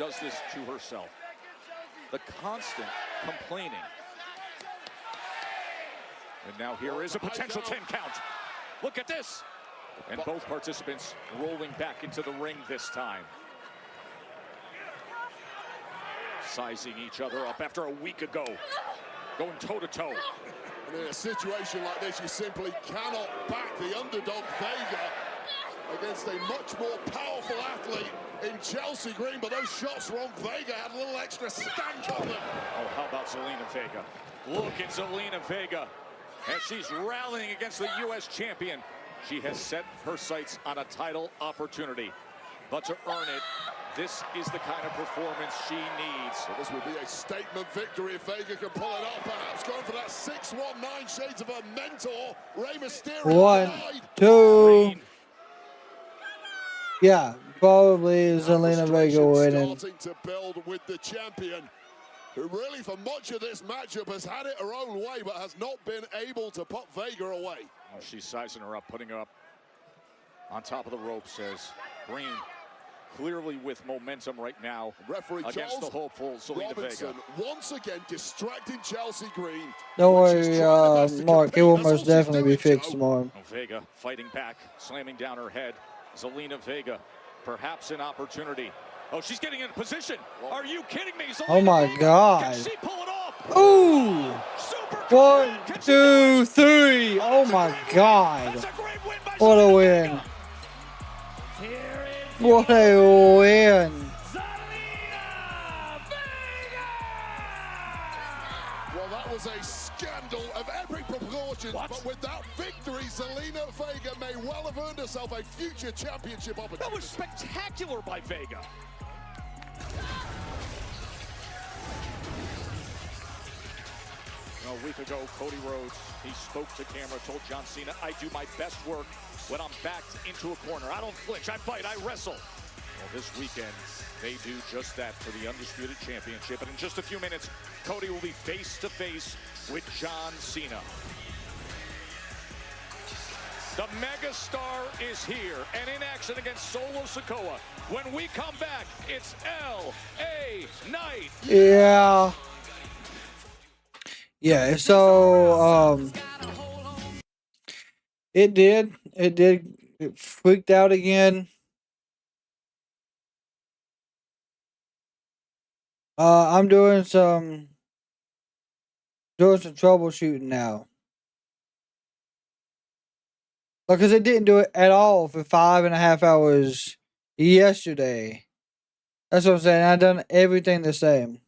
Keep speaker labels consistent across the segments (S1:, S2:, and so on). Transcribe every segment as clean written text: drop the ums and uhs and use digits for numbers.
S1: does this to herself. The constant complaining. And now here is a potential 10 count. Look at this. And both participants rolling back into the ring this time. Sizing each other up after a week ago. Going toe-to-toe.
S2: And in a situation like this, you simply cannot back the underdog Vega against a much more powerful athlete in Chelsea Green, but those shots from Vega had a little extra stank on them.
S1: Oh, how about Zelina Vega? Look at Zelina Vega as she's rallying against the U.S. champion. She has set her sights on a title opportunity, but to earn it, this is the kind of performance she needs.
S2: So this would be a statement victory if Vega can pull it off, perhaps going for that 619 shades of her mentor, Rey Mysterio.
S3: 1, 2. Yeah, probably Zelina Vega winning.
S2: Starting to build with the champion, who really for much of this matchup has had it her own way, but has not been able to put Vega away.
S1: Oh, she's sizing her up, putting her up on top of the ropes as Green clearly with momentum right now
S2: Referee
S1: against
S2: Charles
S1: the hopeful Zelina Vega.
S2: Once again distracting Chelsea Green.
S3: Don't worry, Mark, it will most definitely be fixed tomorrow.
S1: Oh, Vega fighting back, slamming down her head. Zelina Vega, perhaps an opportunity. Oh, she's getting in position. Are you kidding me? Zelina
S3: Oh my
S1: Vega.
S3: God.
S1: Can she pull it off?
S3: Ooh!
S1: Super
S3: 1, 2, 3. Oh my God.
S1: That's a great win by
S3: What a
S1: Zelina
S3: win.
S1: Vega.
S3: What a win.
S2: Well, that was a scandal of epic proportions, but with that victory, Zelina Vega may well have earned herself a future championship opportunity.
S1: That was spectacular by Vega. A week ago, Cody Rhodes, he spoke to camera, told John Cena, I do my best work when I'm backed into a corner. I don't flinch, I fight, I wrestle. Well, this weekend, they do just that for the Undisputed Championship. And in just a few minutes, Cody will be face-to-face with John Cena. The megastar is here and in action against Solo Sikoa. When we come back, it's L.A. Knight.
S3: Yeah. Yeah, so, it freaked out again. I'm doing some troubleshooting now. Because it didn't do it at all for 5.5 hours yesterday. That's what I'm saying. I've done everything the same.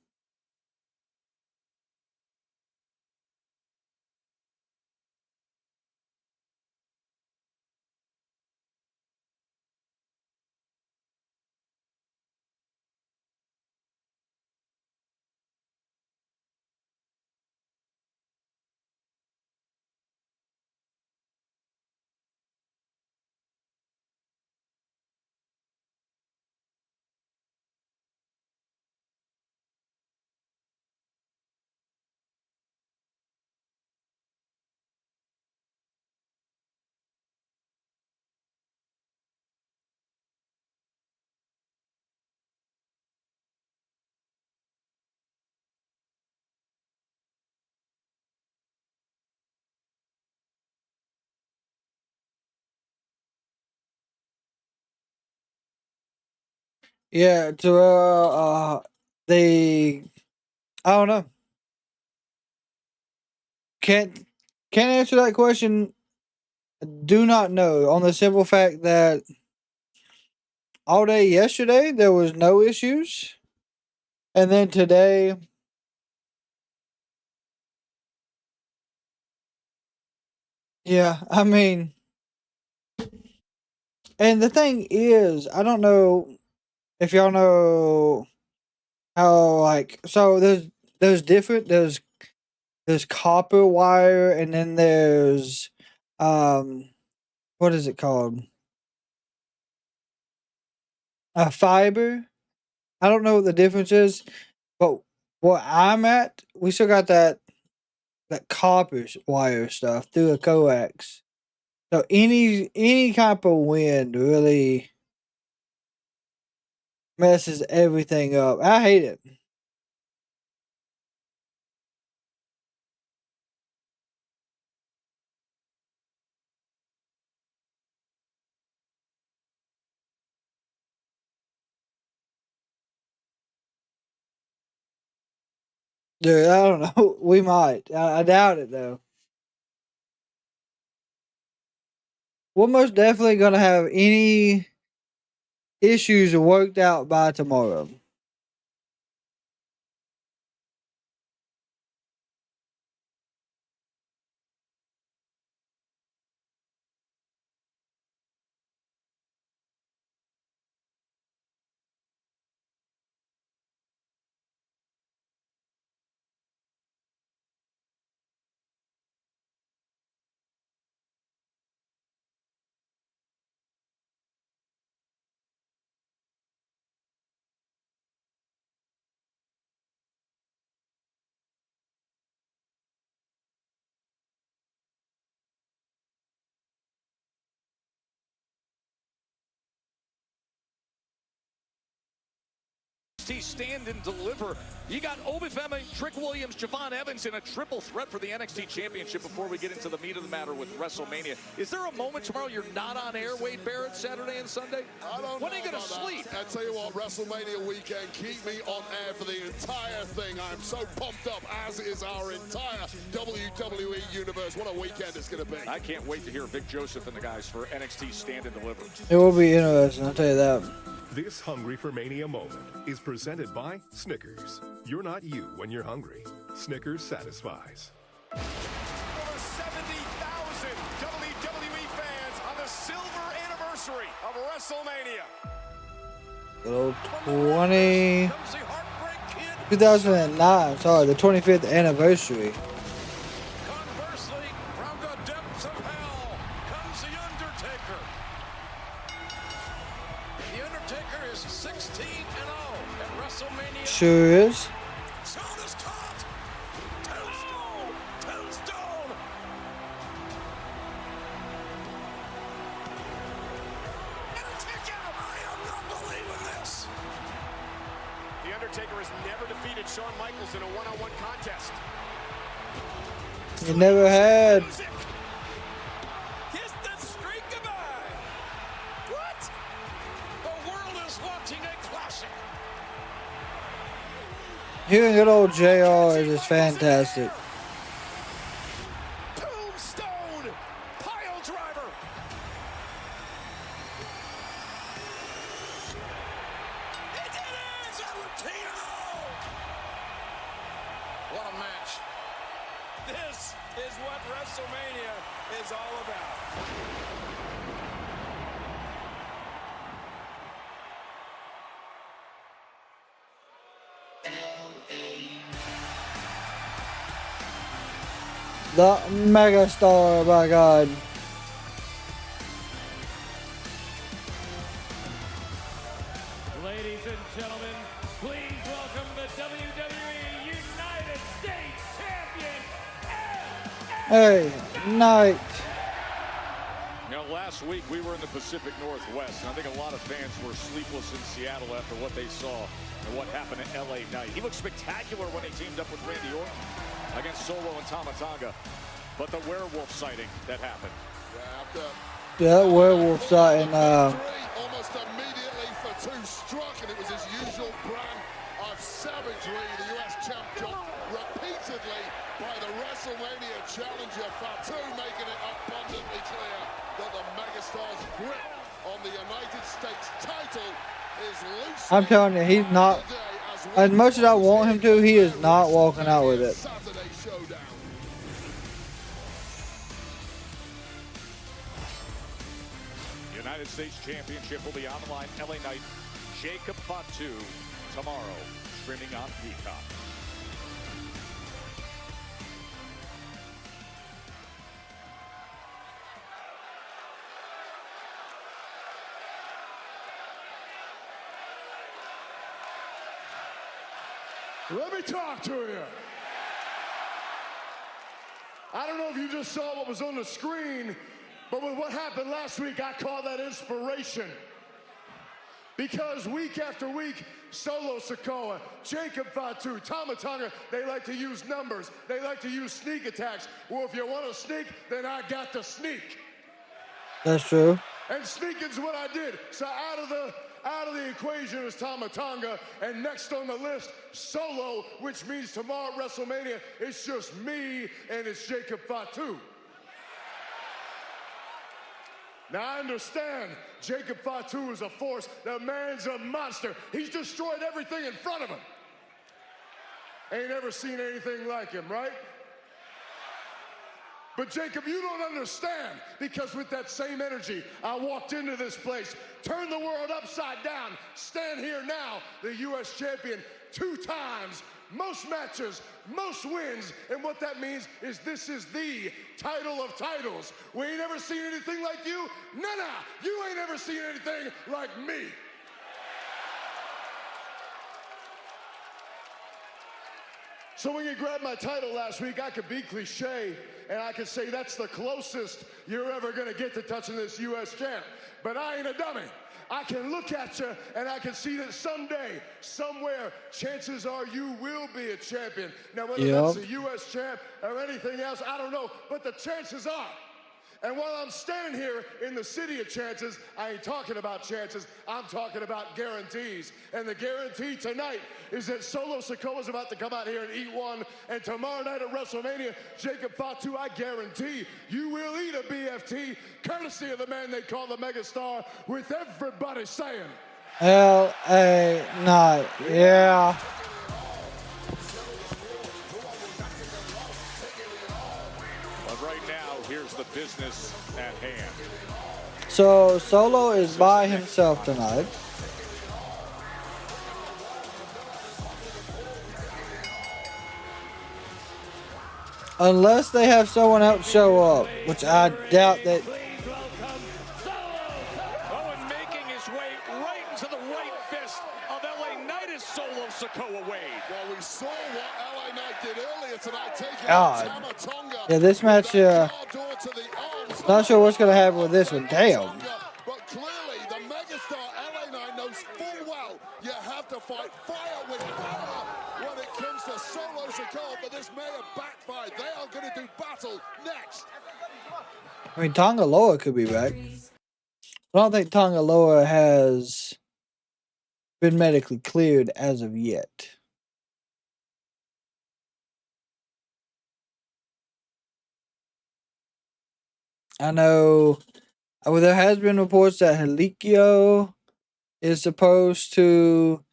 S3: Yeah, they, I don't know. Can't answer that question. Do not know, on the simple fact that all day yesterday there was no issues, and then today, yeah, I mean, and the thing is, I don't know if y'all know how, like, so there's copper wire, and then there's what is it called? A fiber. I don't know what the difference is, but where I'm at, we still got that copper wire stuff through a coax. So any type of wind really messes everything up. I hate it. Dude, I don't know. We might. I doubt it, though. We're most definitely going to have any issues worked out by tomorrow.
S1: Stand and deliver. You got Obafemi, Trick Williams, Javon Evans in a triple threat for the NXT Championship before we get into the meat of the matter with WrestleMania. Is there a moment tomorrow you're not on air, Wade Barrett, Saturday and Sunday?
S2: I don't
S1: when
S2: know
S1: are you going to sleep?
S2: I tell you what, WrestleMania weekend, keep me on air for the entire thing. I'm so pumped up, as is our entire WWE universe. What a weekend it's going to be.
S1: I can't wait to hear Vic Joseph and the guys for NXT Stand and Deliver.
S3: It will be interesting, I'll tell you that.
S4: This Hungry for Mania moment is presented by Snickers. You're not you when you're hungry. Snickers satisfies.
S5: Over 70,000 WWE fans on the silver anniversary of WrestleMania.
S3: Little 2009, sorry, the 25th anniversary.
S5: Conversely, from the depths of hell comes The Undertaker. The Undertaker is 16-0 at WrestleMania.
S3: Sure is.
S5: Stone is caught. Tombstone. Tombstone. Undertaker, I am not believing this. The Undertaker has never defeated Shawn Michaels in a one-on-one contest.
S3: You never had.
S5: Music. Kiss the streak goodbye. What? The world is watching a classic.
S3: Hearing good old JR is just fantastic.
S5: Tombstone. Pile driver. He did it! Valentino! What a match. This is what WrestleMania is all about.
S3: The megastar, by God.
S6: Ladies and gentlemen, please welcome the WWE United States Champion,
S3: Hey, night.
S1: You know, last week we were in the Pacific Northwest, and I think a lot of fans were sleepless in Seattle after what they saw and what happened at LA Knight. He looked spectacular when he teamed up with Randy Orton against Solo and Tama Tonga, but the werewolf sighting that happened.
S2: Yeah, after
S3: That werewolf sighting,
S2: almost immediately for two struck, and it was his usual brand of savagery. The US champ jumped repeatedly by the WrestleMania challenger Fatu, making it abundantly clear that the megastar's grip on the United States title is loose.
S3: I'm telling you, he's not, as much as I want him to, he is not walking out with it.
S2: Saturday showdown.
S1: United States Championship will be on the line. LA Knight, Jacob Fatu, tomorrow, streaming on Peacock.
S7: Let me talk to you. I don't know if you just saw what was on the screen, but with what happened last week, I call that inspiration. Because week after week, Solo Sikoa, Jacob Fatu, Tama Tonga, they like to use numbers. They like to use sneak attacks. Well, if you want to sneak, then I got to sneak.
S3: That's true.
S7: And sneaking's what I did. So out of the equation is Tama Tonga, and next on the list, Solo, which means tomorrow at WrestleMania, it's just me and it's Jacob Fatu. Now, I understand Jacob Fatu is a force. The man's a monster. He's destroyed everything in front of him. Ain't ever seen anything like him, right? But Jacob, you don't understand, because with that same energy, I walked into this place, turned the world upside down, stand here now, the U.S. champion 2 times, most matches, most wins, and what that means is this is the title of titles. We ain't ever seen anything like you. Nah, you ain't ever seen anything like me. So when you grabbed my title last week, I could be cliche, and I could say that's the closest you're ever gonna get to touching this U.S. champ. But I ain't a dummy. I can look at you and I can see that someday, somewhere, chances are you will be a champion. Now, whether that's a U.S. champ or anything else, I don't know, but the chances are. And while I'm standing here in the city of chances, I ain't talking about chances, I'm talking about guarantees. And the guarantee tonight is that Solo Sikoa is about to come out here and eat one. And tomorrow night at WrestleMania, Jacob Fatu, I guarantee you will eat a BFT, courtesy of the man they call the megastar, with everybody saying,
S3: L.A. Knight, yeah.
S1: But right now, here's the business at hand.
S3: So Solo is by himself tonight. Unless they have someone else show up, which I doubt that.
S1: Owen making his way right into the right fist of LA Knight is Solo Sikoa Wade.
S2: Well, we saw what LA Knight did earlier tonight, taking
S3: God.
S2: Tama Tonga.
S3: Yeah, this match, not sure what's going to happen with this one. Damn.
S2: But clearly, the megastar LA Knight knows full well you have to fight fire with fire when it comes to Solo Sikoa, but this may have backfired. They are going to do battle next.
S3: I mean, Tonga Loa could be back. I don't think Tonga Loa has been medically cleared as of yet. I know there has been reports that Helikio is supposed to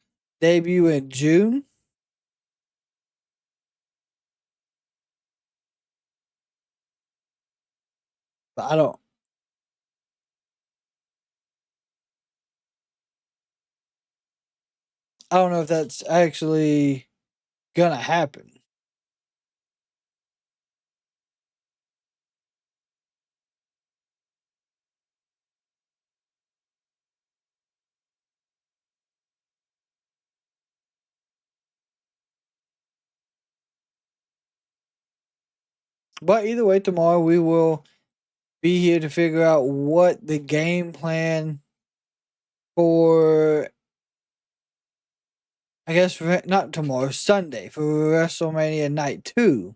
S3: debut in June. But I don't know if that's actually gonna happen. But either way, tomorrow we will be here to figure out what the game plan for, I guess, not tomorrow, Sunday, for WrestleMania Night 2.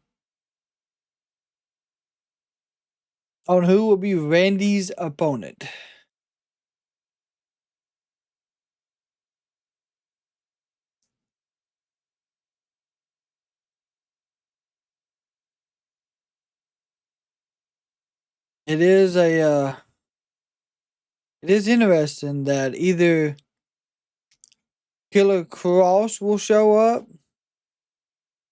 S3: On who will be Randy's opponent. It is interesting that either Killer Cross will show up,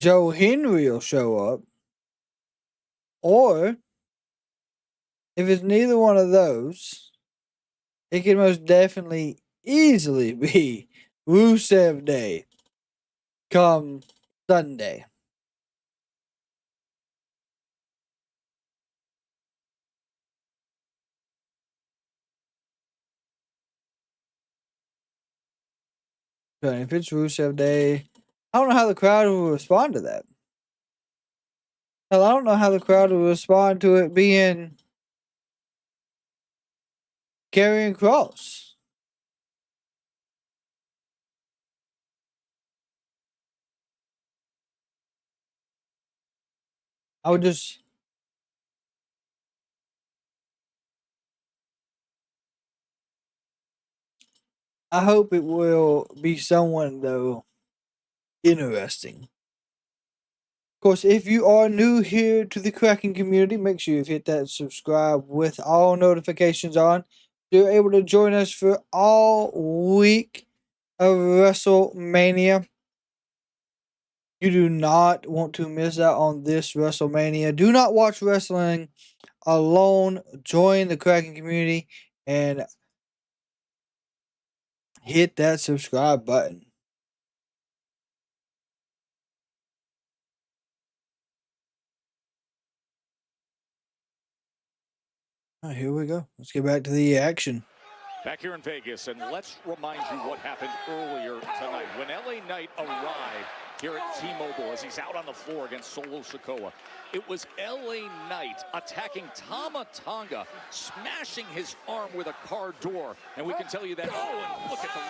S3: Joe Henry will show up, or if it's neither one of those, it can most definitely easily be Rusev Day come Sunday. But if it's Rusev Day, I don't know how the crowd will respond to that. Hell, I don't know how the crowd will respond to it being Karrion Kross. I would just. I hope it will be someone, though, interesting. Of course, if you are new here to the Kraken community, make sure you hit that subscribe with all notifications on. You're able to join us for all week of WrestleMania. You do not want to miss out on this WrestleMania. Do not watch wrestling alone. Join the Kraken community and hit that subscribe button. All right, here we go. Let's get back to the action.
S1: Back here in Vegas, and let's remind you what happened earlier tonight. When LA Knight arrived here at T-Mobile as he's out on the floor against Solo Sikoa, it was LA Knight attacking Tama Tonga, smashing his arm with a car door. And we can tell you that, oh, and look at the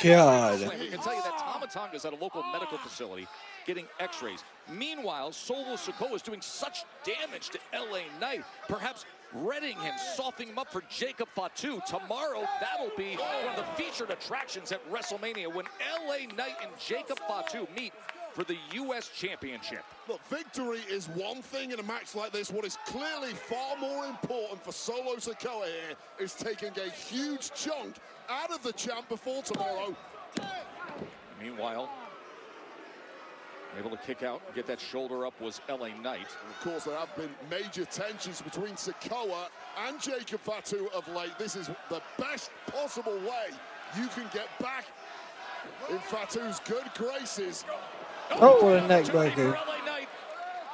S1: lower
S3: God.
S1: We can tell you that Tama Tonga is at a local medical facility getting x-rays. Meanwhile, Solo Sikoa is doing such damage to LA Knight, perhaps readying him, softening him up for Jacob Fatu. Tomorrow, that'll be one of the featured attractions at WrestleMania when LA Knight and Jacob Fatu meet for the U.S. Championship.
S2: Look, victory is one thing in a match like this. What is clearly far more important for Solo Sikoa here is taking a huge chunk out of the champ before tomorrow.
S1: Meanwhile, able to kick out and get that shoulder up was LA Knight.
S2: And of course, there have been major tensions between Sikoa and Jacob Fatu of late. This is the best possible way you can get back in Fatu's good graces.
S3: Oh, what a neck breaker.
S1: LA Knight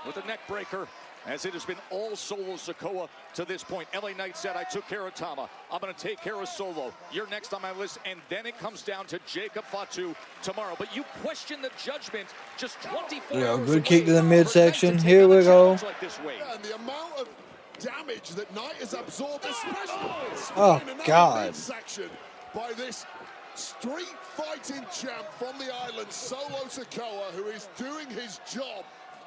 S1: with a neck breaker, as it has been all Solo Sikoa to this point. LA Knight said, I took care of Tama. I'm going to take care of Solo. You're next on my list. And then it comes down to Jacob Fatu tomorrow. But you question the judgment just 24 hours
S3: good kick to the
S1: away
S3: midsection.
S1: for
S3: Here we
S1: Knight to
S3: go.
S1: take on a challenge like this way.
S2: And the amount of damage that Knight has absorbed, especially
S3: Oh,
S2: in another
S3: God.
S2: midsection by this street fighting champ from the island, Solo Sikoa, who is doing his job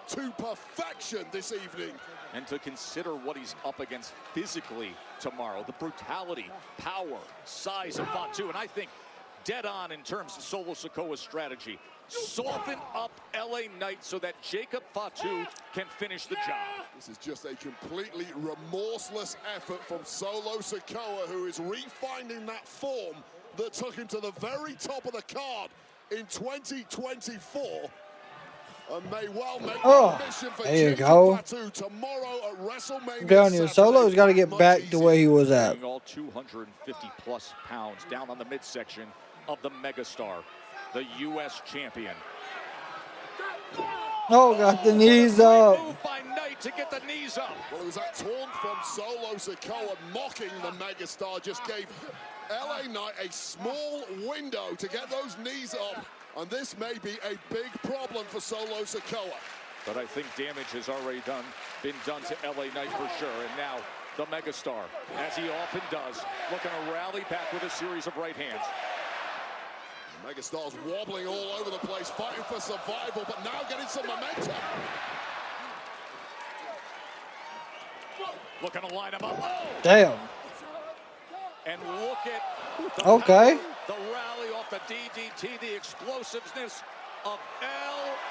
S2: to perfection this evening.
S1: And to consider what he's up against physically tomorrow, the brutality, power, size of Fatu, and I think dead on in terms of Solo Sikoa's strategy. Soften up LA Knight so that Jacob Fatu can finish the job.
S2: This is just a completely remorseless effort from Solo Sikoa, who is refinding that form that took him to the very top of the card in 2024. And may well make the mission for
S3: there you
S2: Jacob
S3: go.
S2: Fatu tomorrow at WrestleMania.
S3: Down here, Solo's got to get
S2: Much
S3: back to
S2: easier.
S3: where he was at.
S1: Being all 250 plus pounds down on the midsection of the megastar, the U.S. champion.
S3: Oh, got the knees up.
S1: Move by Knight to get the knees up.
S2: Well, it was that taunt from Solo Sikoa mocking the megastar, just gave LA Knight a small window to get those knees up, and this may be a big problem for Solo Sikoa.
S1: But I think damage has already been done to LA Knight for sure. And now the megastar, as he often does, looking to rally back with a series of right hands.
S2: Megastar's wobbling all over the place, fighting for survival, but now getting some momentum.
S1: Looking to line him up. Oh!
S3: Damn.
S1: And look at the
S3: Okay.
S1: the rally off the DDT, the explosiveness of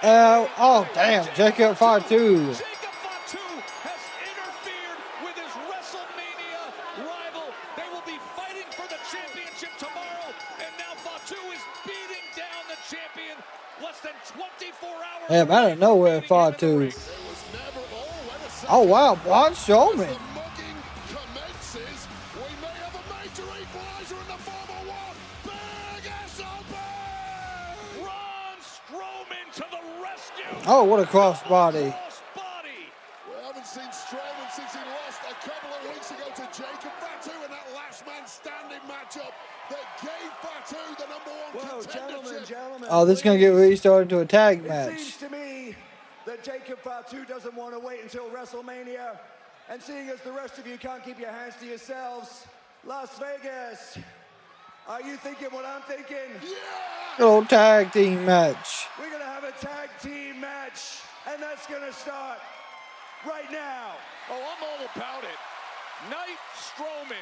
S3: Oh, damn. Jacob Fatu.
S1: Jacob Fatu has interfered with his WrestleMania rival. They will be fighting for the championship tomorrow, and now Fatu is beating down the champion less than 24 hours.
S3: Damn, out of nowhere, Fatu. Oh, wow. Braun Strowman.
S2: The mugging commences. We may have a major equalizer in the form of one. Big SOB!
S1: Braun Strowman to the rescue.
S3: Oh, what a crossbody.
S1: Crossbody.
S2: We haven't seen Strowman since he lost a couple of weeks ago to Jacob Fatu in that last man standing matchup that gave Fatu the #1 contendership.
S8: Gentlemen,
S3: Oh, this is going to get restarted to a tag
S8: it
S3: match.
S8: seems to me that Jacob Fatu doesn't want to wait until WrestleMania. And seeing as the rest of you can't keep your hands to yourselves, Las Vegas, are you thinking what I'm thinking?
S3: Little tag team match.
S8: We're going to have a tag team match, and that's going to start right now.
S1: Oh, I'm all about it. Knight, Strowman,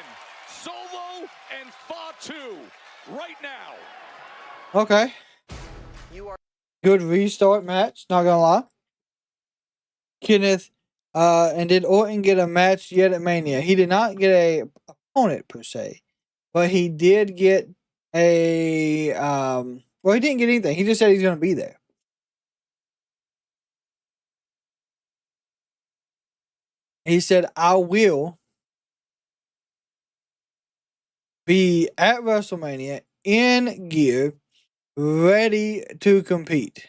S1: Solo, and Fatu right now.
S3: Okay. Good restart match, not gonna lie. Kenneth, and did Orton get a match yet at Mania? He did not get a opponent per se, but he did get a well, he didn't get anything. He just said he's gonna be there. He said, I will be at WrestleMania in gear, ready to compete.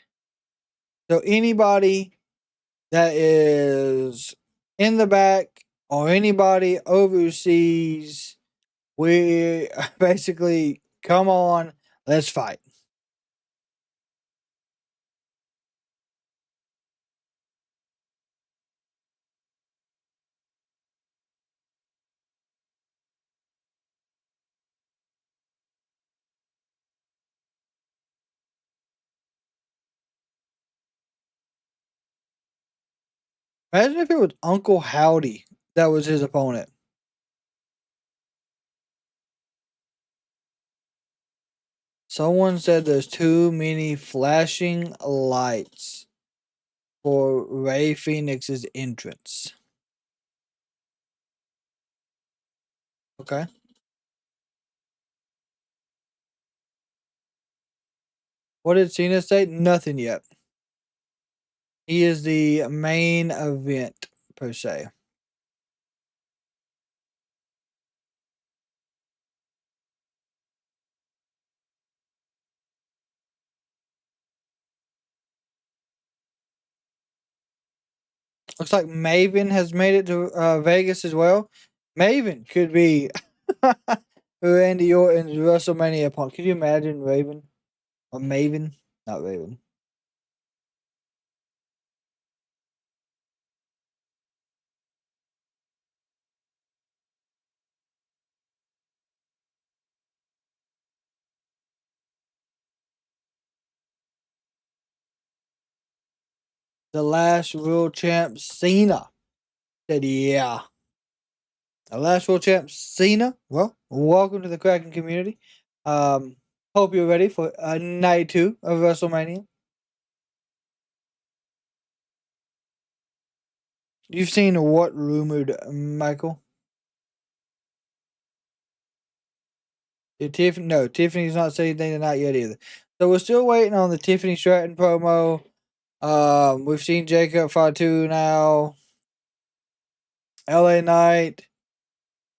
S3: So anybody that is in the back or anybody overseas, we basically come on, let's fight. Imagine if it was Uncle Howdy that was his opponent. Someone said there's too many flashing lights for Ray Phoenix's entrance. Okay. What did Cena say? Nothing yet. He is the main event, per se. Looks like Maven has made it to Vegas as well. Maven could be Randy Orton's WrestleMania opponent. Could you imagine Raven? Or Maven? Not Raven. The last world champ, Cena, said, yeah. The last world champ, Cena. Well, welcome to the Kraken community. Hope you're ready for night 2 of WrestleMania. You've seen what rumored, Michael? No, Tiffany's not saying anything tonight yet either. So we're still waiting on the Tiffany Stratton promo. We've seen Jacob Fatu now. LA Knight.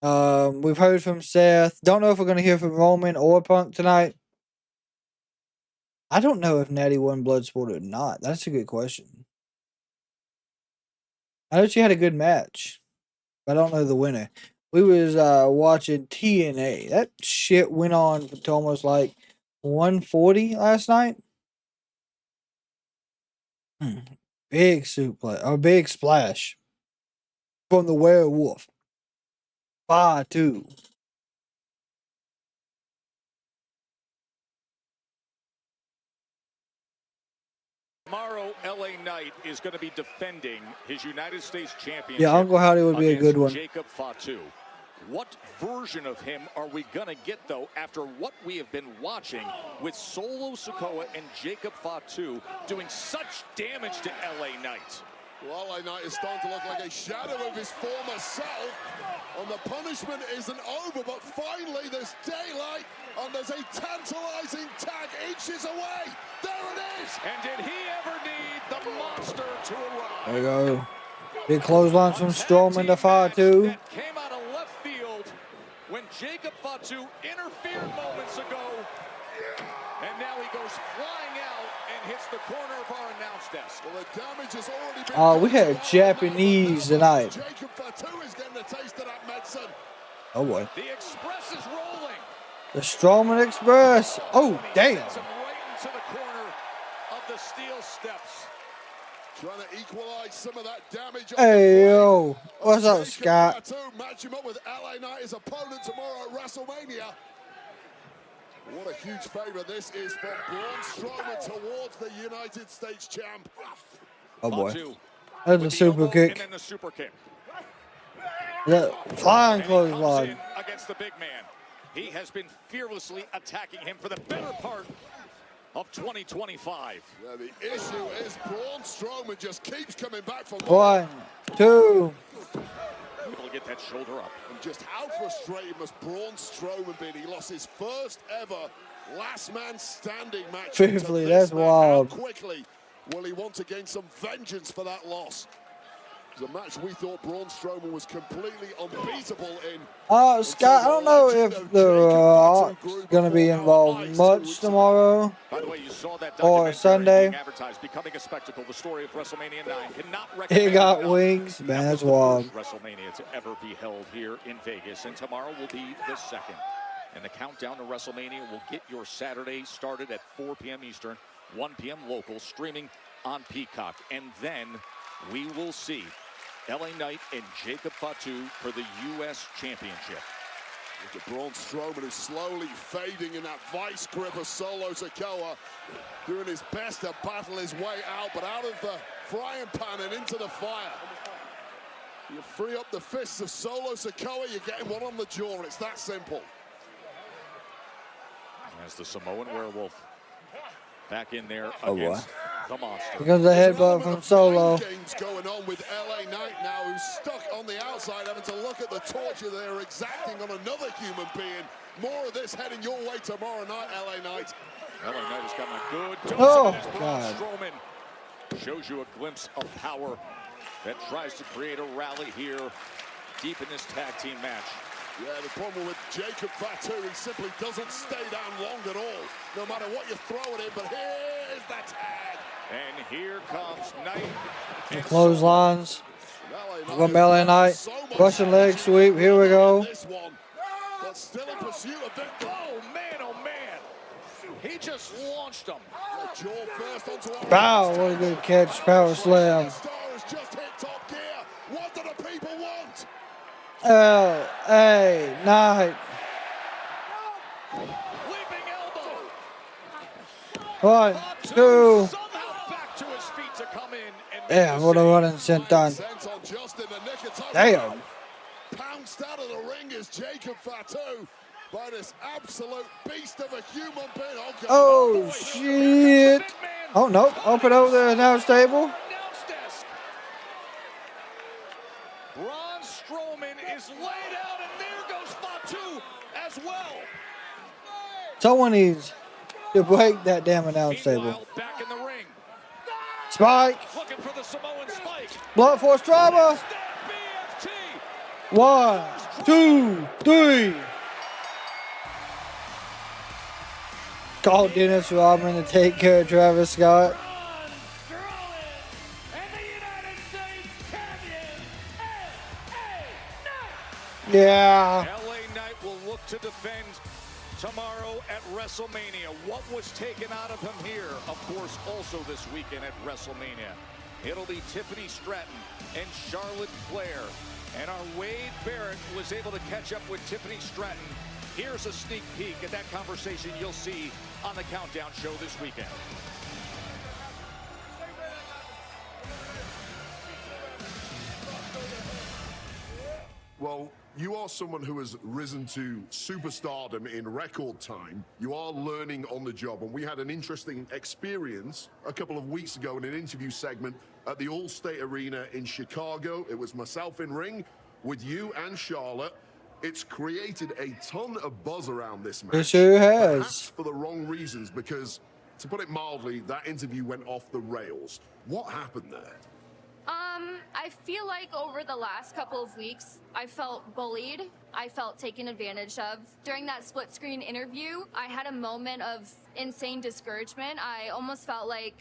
S3: We've heard from Seth. Don't know if we're going to hear from Roman or Punk tonight. I don't know if Natty won Bloodsport or not. That's a good question. I know she had a good match, but I don't know the winner. We was watching TNA. That shit went on to almost like 140 last night. Big suplex or big splash from the werewolf. Fatu.
S1: Tomorrow, LA Knight is going to be defending his United States Championship.
S3: Yeah, Uncle Howdy would be a good one.
S1: Jacob Fatu. What version of him are we going to get, though, after what we have been watching with Solo Sikoa and Jacob Fatu doing such damage to LA Knight?
S2: Well, LA Knight is starting to look like a shadow of his former self. And the punishment isn't over, but finally there's daylight, and there's a tantalizing tag inches away. There it is!
S1: And did he ever need the monster to arrive?
S3: There you go. Big clothesline from Strowman to Fatu.
S1: That came out of left field when Jacob Fatu interfered moments ago. And now he goes flying out and hits the corner of our announce desk.
S2: Well, the damage has already been
S3: We had Japanese tonight.
S2: Jacob Fatu is getting a taste of that medicine.
S3: Oh boy.
S1: The Express is rolling.
S3: The Strowman Express. Oh, damn.
S1: Sends him right into the corner of the steel steps.
S2: Trying to equalize some of that damage.
S3: Hey, yo. What's up, Scott?
S2: Fatu match him up with LA Knight, his opponent tomorrow at WrestleMania. What a huge favor this is for Braun Strowman towards the United States champ.
S3: Oh boy.
S1: Fatu
S3: That's a
S1: with the
S3: super
S1: elbow
S3: kick.
S1: and then the super kick.
S3: The flying
S1: And he comes
S3: clothesline.
S1: in against the big man. He has been fearlessly attacking him for the better part of 2025.
S2: Yeah, the issue is Braun Strowman just keeps coming back for
S3: One,
S2: more.
S3: 2.
S1: Able to get that shoulder up.
S2: And just how frustrating must Braun Strowman be? He lost his first ever last man standing match.
S3: Fifthly,
S2: to this
S3: that's
S2: man.
S3: wild.
S2: How quickly will he want to gain some vengeance for that loss? It was a match we thought Braun Strowman was completely unbeatable in.
S3: Scott, I don't know if the Rock's gonna be involved much tomorrow
S1: By the way, you saw that
S3: or Sunday.
S1: being advertised, becoming a spectacle. The story of WrestleMania 9 cannot
S3: He
S1: recommend
S3: got
S1: enough.
S3: wings, man.
S1: That
S3: That's
S1: was the
S3: wild.
S1: first WrestleMania to ever be held here in Vegas, and tomorrow will be the second. And the countdown to WrestleMania will get your Saturday started at 4 p.m. Eastern, 1 p.m. local, streaming on Peacock. And then we will see LA Knight and Jacob Fatu for the U.S. Championship.
S2: Look at Braun Strowman, who's slowly fading in that vice grip of Solo Sikoa, doing his best to battle his way out, but out of the frying pan and into the fire. You free up the fists of Solo Sikoa, you're getting one on the jaw, and it's that simple.
S1: As the Samoan Werewolf back in there
S3: Oh,
S1: against the Monster.
S3: Here comes the headbutt from Solo.
S2: Games going on with LA Knight now, who's stuck on the outside, having to look at the torture they're exacting on another human being. More of this heading your way tomorrow night, LA Knight.
S1: LA Knight has gotten a good dose
S3: Oh,
S1: of it as Braun
S3: God.
S1: Strowman shows you a glimpse of power that tries to create a rally here deep in this tag team match.
S2: Yeah, the problem with Jacob Fatu, he simply doesn't stay down long at all, no matter what you throw at him, but here's that tag.
S1: And here comes Knight.
S3: The clotheslines
S2: LA
S3: from LA Knight.
S2: so much
S3: Russian leg
S2: energy
S3: sweep. Here we go.
S2: this one, but still in pursuit of victory.
S1: Oh, man. He just launched him.
S2: Jaw first onto our
S3: Wow, what a good catch. Power slam.
S2: Star has just hit top gear. What do the people want?
S3: LA Knight.
S1: Leaping elbow.
S3: 1,
S1: Fatu
S3: 2.
S1: somehow back to his feet to come in and make
S3: Damn,
S1: the
S3: what a
S1: save.
S3: running senton.
S2: Sent on just in the nick of time.
S3: Damn.
S2: Pounced out of the ring is Jacob Fatu by this absolute beast of a human being. Oh, God.
S3: Oh, shit. Oh, no. Open over the announce table.
S1: Announce desk. Braun Strowman is laid out, and there goes Fatu as well.
S3: Someone needs to break that damn announce table.
S1: Meanwhile, back in the ring,
S3: Spike.
S1: looking for the Samoan spike.
S3: Blood force trauma.
S1: Step BFT.
S3: 1, 2, 3. Call Dennis Rodman to take care of Travis Scott.
S6: Braun Strowman and the United States champion, LA Knight.
S3: Yeah.
S1: LA Knight will look to defend tomorrow at WrestleMania. What was taken out of him here, of course, also this weekend at WrestleMania. It'll be Tiffany Stratton and Charlotte Flair. And our Wade Barrett was able to catch up with Tiffany Stratton. Here's a sneak peek at that conversation you'll see on the Countdown show this weekend.
S9: Well, you are someone who has risen to superstardom in record time. You are learning on the job, and we had an interesting experience a couple of weeks ago in an interview segment at the Allstate Arena in Chicago. It was myself in ring with you and Charlotte. It's created a ton of buzz around this match.
S3: It sure has.
S9: Perhaps for the wrong reasons, because, to put it mildly, that interview went off the rails. What happened there?
S10: I feel like over the last couple of weeks, I felt bullied. I felt taken advantage of. During that split screen interview, I had a moment of insane discouragement. I almost felt like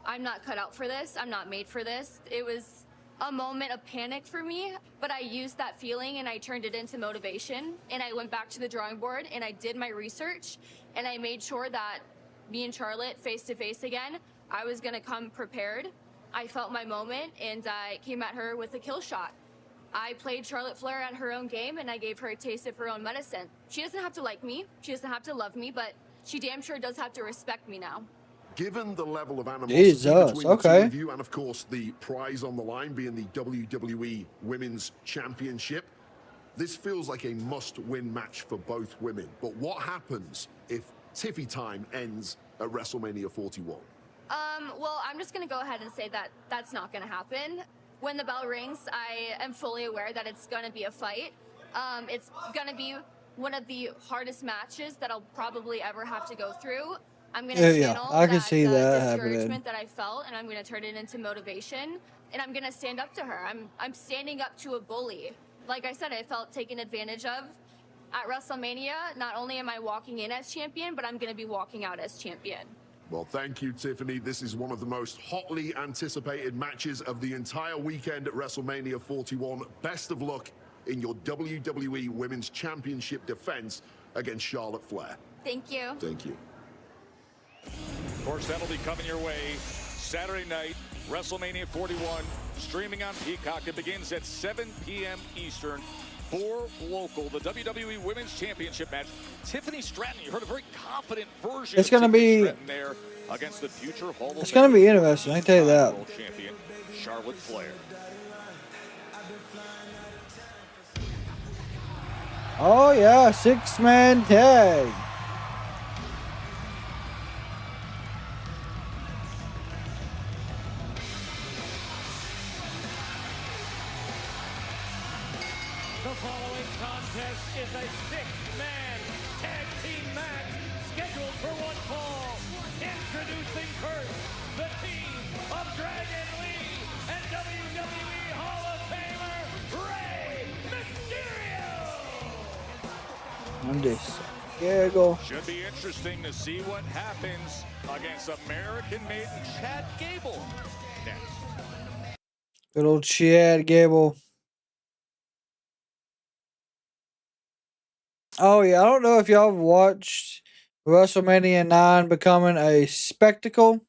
S10: I'm not cut out for this. I'm not made for this. It was a moment of panic for me, but I used that feeling and I turned it into motivation. And I went back to the drawing board and I did my research and I made sure that me and Charlotte face to face again, I was gonna come prepared. I felt my moment and I came at her with a kill shot. I played Charlotte Flair at her own game and I gave her a taste of her own medicine. She doesn't have to like me, she doesn't have to love me, but she damn sure does have to respect me now.
S9: Given the level of animosity
S3: Jesus,
S9: between the two
S3: okay.
S9: of you, and of course the prize on the line being the WWE Women's Championship, this feels like a must-win match for both women. But what happens if Tiffy time ends at WrestleMania 41?
S10: Well, I'm just going to go ahead and say that that's not going to happen. When the bell rings, I am fully aware that it's going to be a fight. It's going to be one of the hardest matches that I'll probably ever have to go through. I'm going to channel
S3: I can
S10: that
S3: see that
S10: discouragement
S3: happening.
S10: that I felt, and I'm going to turn it into motivation, and I'm going to stand up to her. I'm standing up to a bully. Like I said, I felt taken advantage of at WrestleMania. Not only am I walking in as champion, but I'm going to be walking out as champion.
S9: Well, thank you, Tiffany. This is one of the most hotly anticipated matches of the entire weekend at WrestleMania 41. Best of luck in your WWE Women's Championship defense against Charlotte Flair.
S10: Thank you.
S9: Thank you.
S1: Of course, that'll be coming your way Saturday night, WrestleMania 41, streaming on Peacock. It begins at 7 p.m. Eastern. 4 local, the WWE Women's Championship match. Tiffany Stratton, you heard a very confident version.
S3: It's gonna
S1: of
S3: be.
S1: Stratton there against the future Hall of Famer,
S3: It's gonna be interesting. I can tell you that.
S1: World champion Charlotte Flair.
S3: Oh yeah, 6-man tag.
S6: The following contest is a 6-man tag team match scheduled for one fall. Introducing first, the team of Dragon Lee and WWE Hall of Famer Rey Mysterio.
S3: I'm just Diego.
S1: Should be interesting to see what happens against American maiden Chad Gable next.
S3: Good old Chad Gable. Oh yeah, I don't know if y'all have watched WrestleMania 9 becoming a spectacle.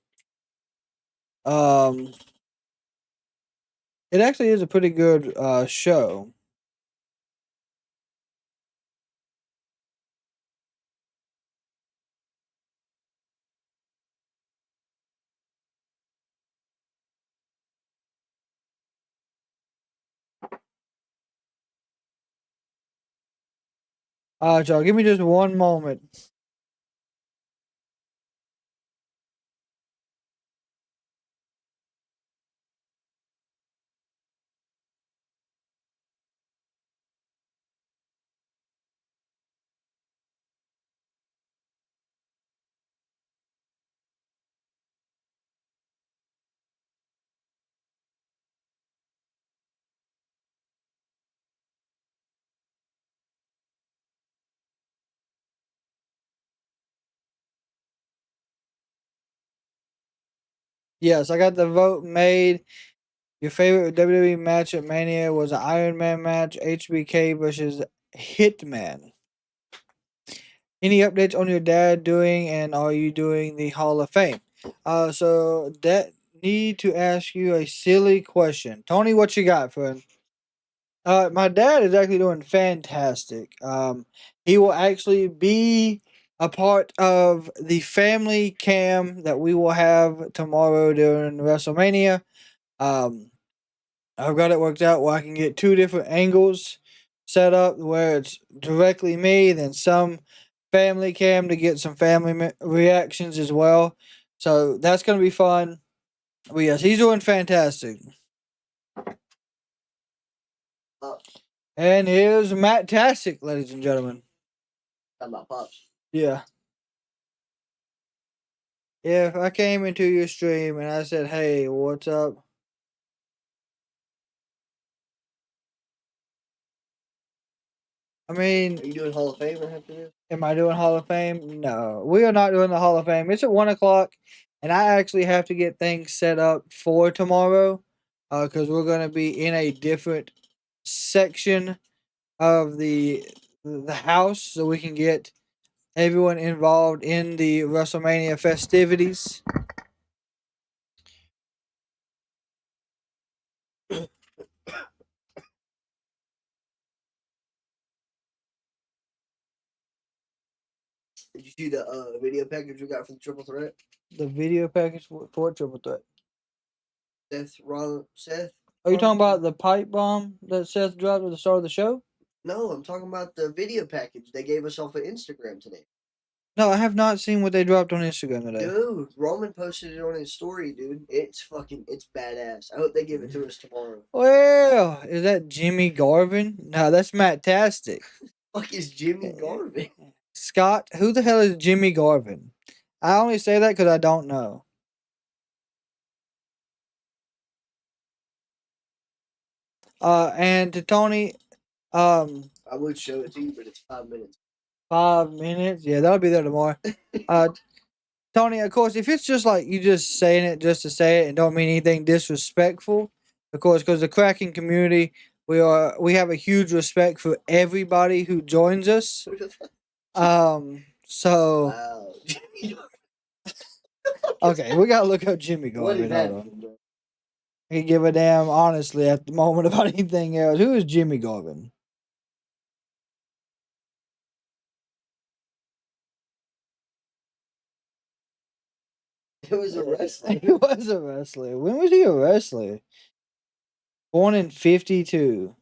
S3: It actually is a pretty good show. Y'all, give me just one moment. Yes, I got the vote made. Your favorite WWE match at Mania was an Iron Man match, HBK versus Hitman. Any updates on your dad doing, and are you doing the Hall of Fame? So that need to ask you a silly question. Tony, what you got, friend? My dad is actually doing fantastic. He will actually be a part of the family cam that we will have tomorrow during WrestleMania. I've got it worked out where I can get 2 different angles set up where it's directly me, then some family cam to get some family reactions as well. So that's going to be fun. But yes, he's doing fantastic. And here's Matt Tastic, ladies and gentlemen.
S11: Talking about Pops.
S3: Yeah. If I came into your stream and I said, hey, what's up? I mean,
S11: Are you doing Hall of Fame or after this?
S3: am I doing Hall of Fame? No, we are not doing the Hall of Fame. It's at 1 o'clock, and I actually have to get things set up for tomorrow, because we're going to be in a different section of the house, so we can get everyone involved in the WrestleMania festivities.
S11: Did you See the video package we got for the Triple Threat?
S3: The video package for Triple Threat.
S11: Seth?
S3: Are you talking about the pipe bomb that Seth dropped at the start of the show?
S11: No, I'm talking about the video package they gave us off of Instagram today.
S3: No, I have not seen what they dropped on Instagram today.
S11: Dude, Roman posted it on his story, dude. It's badass. I hope they give it to us tomorrow.
S3: Well, is that Jimmy Garvin? No, that's Matt-tastic.
S11: Fuck is Jimmy Garvin?
S3: Scott, who the hell is Jimmy Garvin? I only say that because I don't know. And to Tony,
S11: I would show it to you, but it's 5 minutes.
S3: 5 minutes? Yeah, that'll be there tomorrow. Tony, of course, if it's just like you just saying it just to say it and don't mean anything disrespectful, of course, because the Kraken community, we have a huge respect for everybody who joins us. So
S11: Wow.
S3: okay, we gotta look up Jimmy Garvin. He give a damn honestly at the moment about anything else. Who is Jimmy Garvin?
S11: He was a wrestler.
S3: He was a wrestler. When was he a wrestler? Born in 52.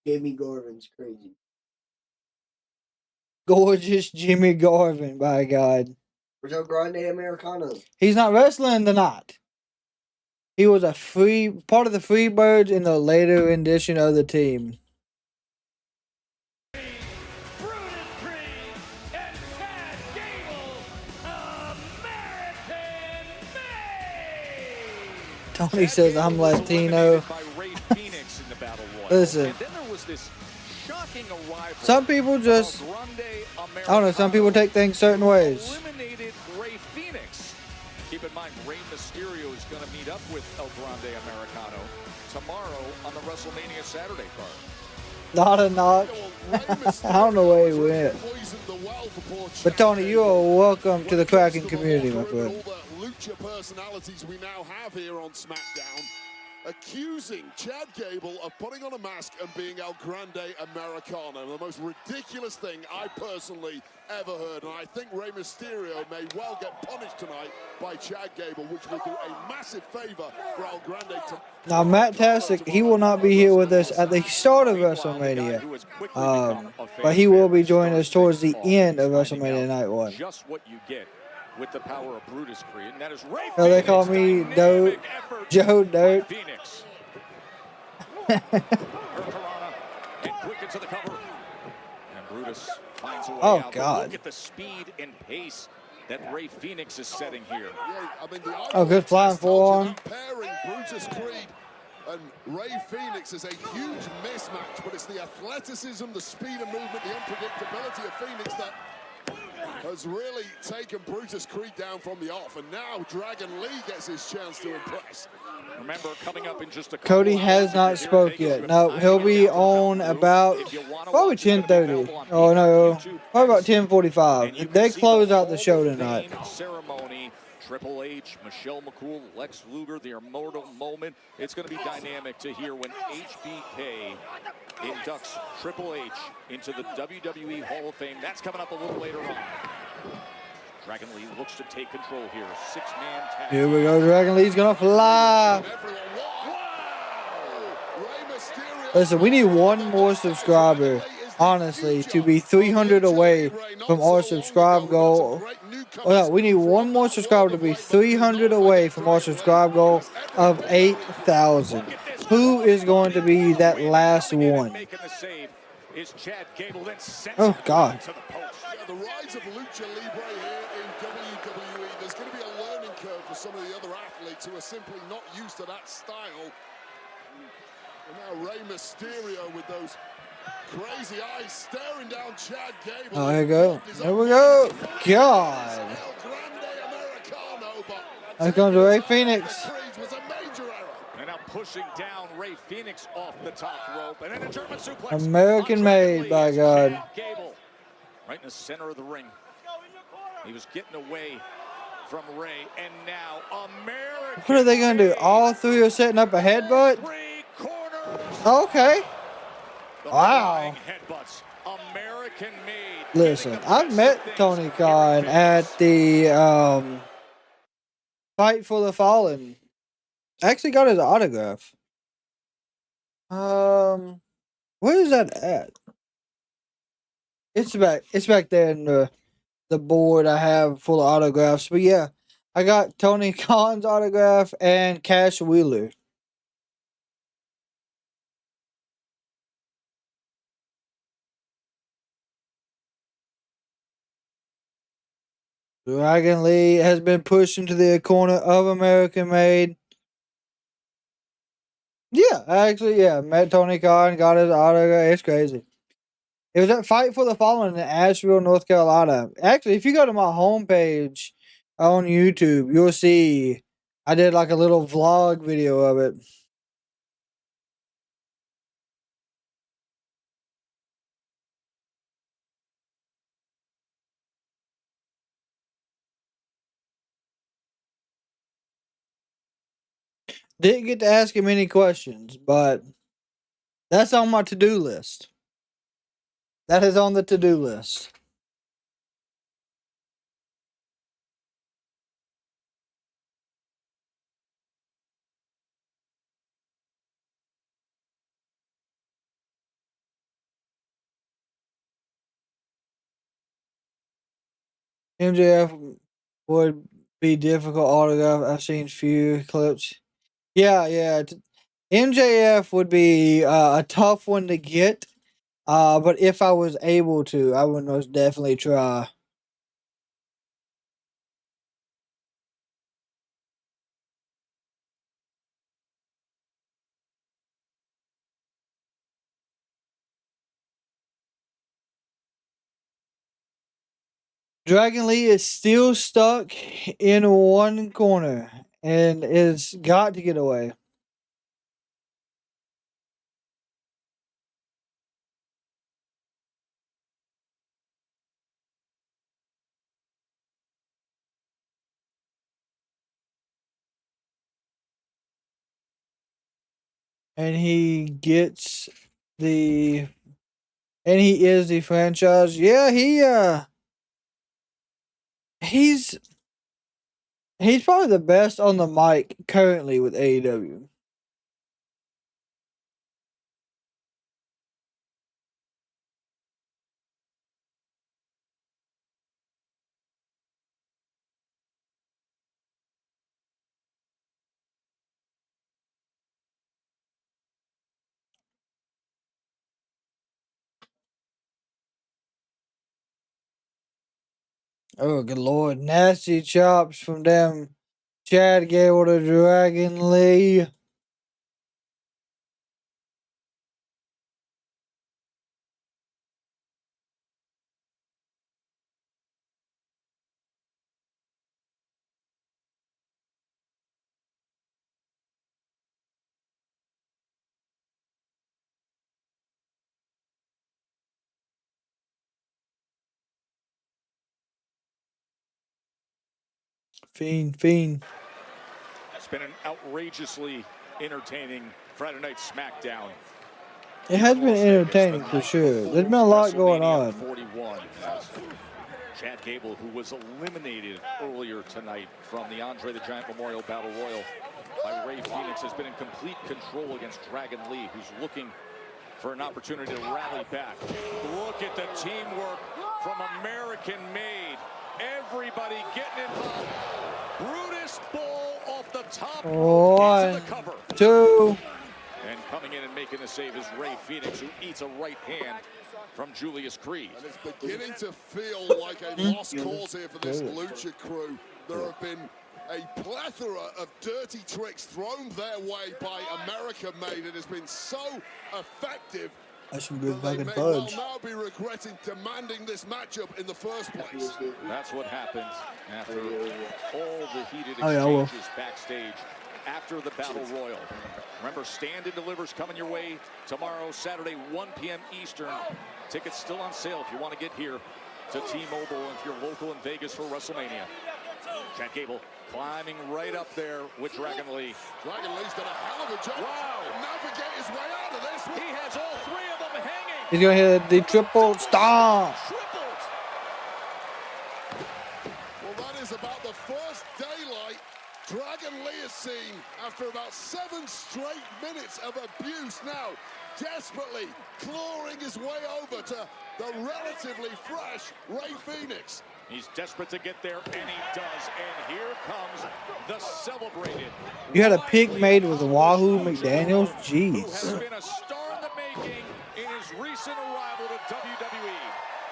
S11: Jimmy Garvin's crazy.
S3: Gorgeous Jimmy Garvin, by God.
S11: Where's El Grande Americano?
S3: He's not wrestling tonight. He was a part of the Freebirds in the later rendition of the team. Tony says I'm Latino. Listen, some people just, I don't know, some people take things certain ways.
S1: Keep in mind, Rey Mysterio is going to meet up with El Grande Americano tomorrow on the WrestleMania Saturday card.
S3: Not a knock. I don't know where he went. But Tony, you are welcome to the Kraken community, my friend.
S2: All the lucha personalities we now have here on SmackDown accusing Chad Gable of putting on a mask and being El Grande Americano. The most ridiculous thing I personally ever heard. And I think Rey Mysterio may well get punished tonight by Chad Gable, which will do a massive favor for El Grande.
S3: Now, Matt-tastic, he will not be here with us at the start of WrestleMania. But he will be joining us towards the end of WrestleMania Night 1.
S1: Just what you get with the power of Brutus Creed, and that is Rey
S3: So they call me Dope, Joe Dirt.
S1: Phoenix. Hurricanrana and quick into the cover. And Brutus finds a way out. But
S3: God.
S1: look at the speed and pace that Rey Fenix is setting here.
S2: Yeah, I mean,
S3: Oh, good flying forearm.
S2: Pairing Brutus Creed and Rey Fenix is a huge mismatch, but it's the athleticism, the speed of movement, the unpredictability of Fenix that has really taken Brutus Creed down from the off, and now Dragon Lee gets his chance to impress.
S1: Remember, coming up in just a
S3: Cody has not spoke yet. No, he'll be on about probably 10:30. Oh no, probably about 10:45. They close out the show tonight.
S1: Ceremony. Triple H, Michelle McCool, Lex Luger, the immortal moment. It's going to be dynamic to hear when HBK inducts Triple H into the WWE Hall of Fame. That's coming up a little later on. Dragon Lee looks to take control here. Six-man tag.
S3: Here we go. Dragon Lee's gonna fly. Listen, we need one more subscriber, honestly, to be 300 away from our subscribe goal. Oh, no, we need one more subscriber to be 300 away from our subscribe goal of 8,000. Who is going to be that last one? Oh, God.
S2: The rise of Lucha Libre here in WWE, there's going to be a learning curve for some of the other athletes who are simply not used to that style. And now Rey Mysterio with those crazy eyes staring down Chad Gable.
S3: Oh, here we go. There we go. God. Here comes Rey Fenix.
S1: And now pushing down Rey Fenix off the top rope. And then a German suplex.
S3: American made, by God.
S1: Chad Gable, right in the center of the ring. He was getting away from Rey, and now American.
S3: What are they going to do? All three are setting up a headbutt? Okay. Wow.
S1: Headbutts American-made.
S3: Listen, I've met Tony Khan at the Fight for the Fallen. Actually got his autograph. Where is that at? It's back there in the board I have full of autographs. But yeah, I got Tony Khan's autograph and Cash Wheeler. Dragon Lee has been pushed into the corner of American Made. Yeah, actually, yeah. Met Tony Khan, got his autograph. It's crazy. It was at Fight for the Fallen in Asheville, North Carolina. Actually, if you go to my homepage on YouTube, you'll see I did like a little vlog video of it. Didn't get to ask him any questions, but that's on my to-do list. That is on the to-do list. MJF would be difficult autograph. I've seen few clips. Yeah. MJF would be a tough one to get. But if I was able to, I would most definitely try. Dragon Lee is still stuck in one corner and is got to get away. And he gets the and he is the franchise. Yeah, he's probably the best on the mic currently with AEW. Oh, good lord. Nasty chops from them Chad Gable to Dragon Lee. Fiend.
S1: It's been an outrageously entertaining Friday Night Smackdown.
S3: It has been entertaining for sure. There's been a lot going on.
S1: 41. Chad Gable, who was eliminated earlier tonight from the Andre the Giant Memorial Battle Royal by Ray Phoenix, has been in complete control against Dragon Lee, who's looking for an opportunity to rally back. Look at the teamwork from American Made. Everybody getting involved. Brutus Bull off the top.
S3: One,
S1: cover.
S3: Two.
S1: And coming in and making the save is Ray Phoenix, who eats a right hand from Julius Creed.
S2: And it's beginning to feel like a lost cause here for this Lucha crew. There have been a plethora of dirty tricks thrown their way by America Made. It has been so effective.
S3: That's some good
S2: They
S3: fucking
S2: may well
S3: fudge.
S2: now be regretting demanding this matchup in the first place.
S1: That's what happened after all the heated
S3: well.
S1: exchanges backstage after the Battle Royal. Remember, Stand and Delivers coming your way tomorrow, Saturday, 1 p.m. Eastern. Tickets still on sale if you want to get here to T-Mobile if you're local in Vegas for WrestleMania. Chad Gable climbing right up there with Dragon Lee.
S2: Dragon Lee's done a hell of a job.
S1: Wow.
S2: Navigate his way out of this.
S1: He has all three of them hanging.
S3: He's gonna hit the triple stomp.
S2: Well, that is about the first daylight Dragon Lee has seen after about 7 straight minutes of abuse. Now, desperately clawing his way over to the relatively fresh Rey Fénix.
S1: He's desperate to get there, and he does. And here comes the celebrated.
S3: You had a pick made with Wahoo McDaniels? Jeez.
S1: Who has been a star in the making in his recent arrival to WWE.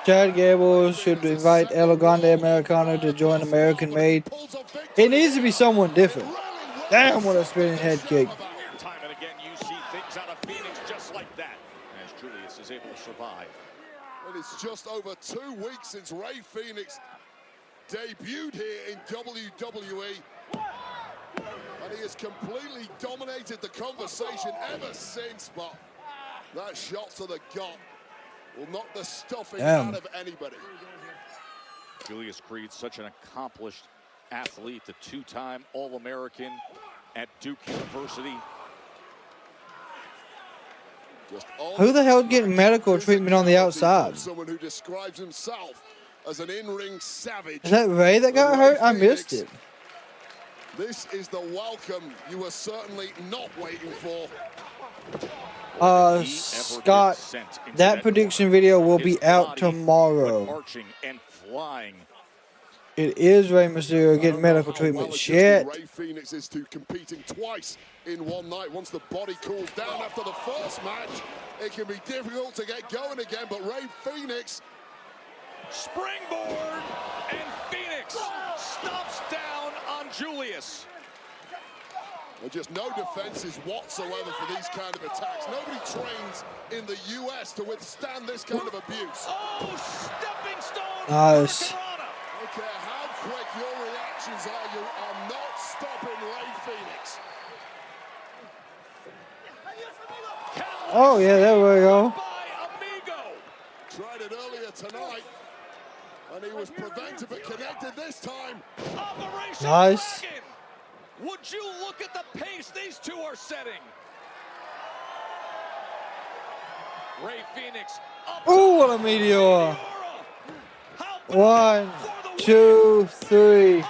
S3: Chad Gable should invite El Grande Americano to join American Made. It needs to be someone different. Damn, what a spinning head kick.
S1: Time and again, you see things out of Fénix just like that, as Julius is able to survive.
S2: And it's just over 2 weeks since Rey Fénix debuted here in WWE. And he has completely dominated the conversation ever since, but that shot to the gut will knock the stuffing out of anybody.
S1: Julius Creed, such an accomplished athlete, the 2-time All-American at Duke University.
S3: Who the hell is getting medical treatment on the outside?
S2: Someone who describes himself as an in-ring savage.
S3: Is that Ray that got hurt? I missed it.
S2: This is the welcome you were certainly not waiting for.
S3: Scott, that prediction video will be out tomorrow.
S1: Arching and flying.
S3: It is Rey Mysterio getting medical treatment. Shit.
S2: Rey Fénix is to competing twice in one night. Once the body cools down after the first match, it can be difficult to get going again, but Rey Fénix.
S1: Springboard, and Fénix stomps down on Julius.
S2: There's just no defenses whatsoever for these kind of attacks. Nobody trains in the U.S. to withstand this kind of abuse.
S1: Oh, stepping stone.
S3: Nice.
S2: I don't care how quick your reactions are, you are not stopping Rey Fénix.
S3: Oh, yeah, there we go.
S2: Tried it earlier tonight, and he was prevented but connected this time.
S1: Operation
S3: Nice.
S1: Kraken. Would you look at the pace these two are setting? Rey Fénix.
S3: Oh, what a meteor. 1, 2, 3.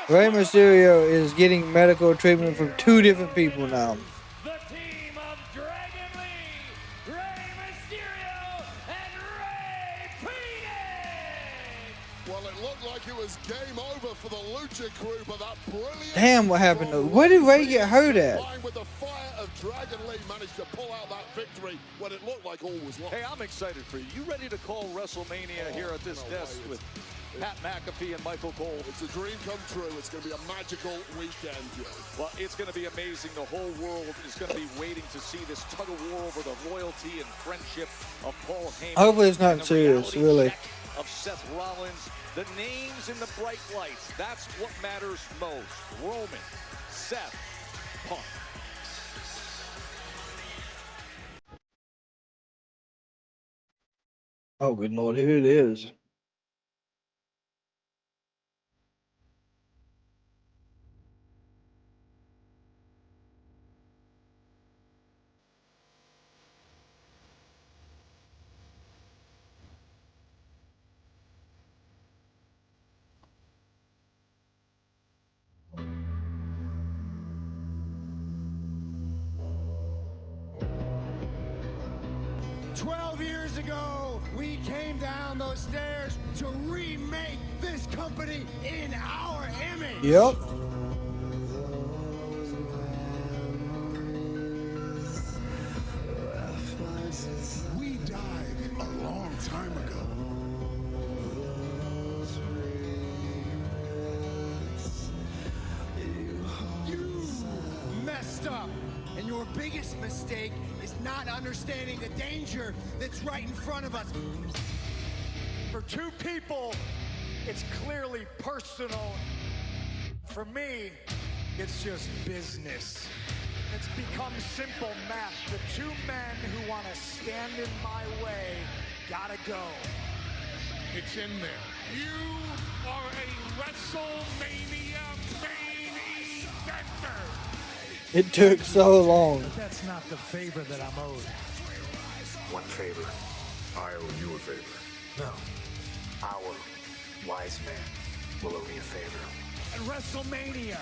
S3: Rey Mysterio is getting medical treatment from 2 different people now.
S6: The team of Dragon Lee, Rey Mysterio, and Rey Fénix.
S2: Well, it looked like it was game over for the Lucha crew, but that brilliant.
S3: Damn, what happened to? Where did Rey get hurt at?
S2: With the fire of Dragon Lee managed to pull out that victory when it looked like all was lost.
S1: Hey, I'm excited for you. You ready to call WrestleMania here at this desk with Pat McAfee and Michael Cole?
S2: It's a dream come true. It's going to be a magical weekend, Joe.
S1: Well, it's going to be amazing. The whole world is going to be waiting to see this tug of war over the loyalty and friendship of Paul Heyman.
S3: Hopefully it's not serious, really.
S1: Of Seth Rollins, the names in the bright lights. That's what matters most. Roman, Seth, Punk.
S3: Oh, good Lord, here it is.
S7: Ago, we came down those stairs to remake this company in our image.
S3: Yep.
S7: We died a long time ago. You messed up, and your biggest mistake is not understanding the danger that's right in front of us. For 2 people, it's clearly personal. For me, it's just business. It's become simple math. The 2 men who want to stand in my way gotta go. It's in there. You are a WrestleMania main eventer.
S3: It took so long.
S7: But that's not the favor that I'm owed.
S5: What favor?
S12: I owe you a favor.
S13: No. Our wise man will owe me a favor.
S5: At WrestleMania,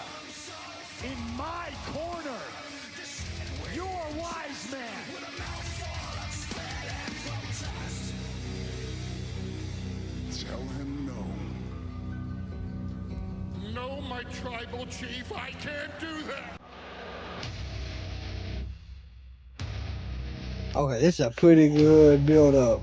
S5: in my corner, your wise man.
S2: Tell him no. No, my tribal chief, I can't do that.
S3: Okay, this is a pretty good build-up.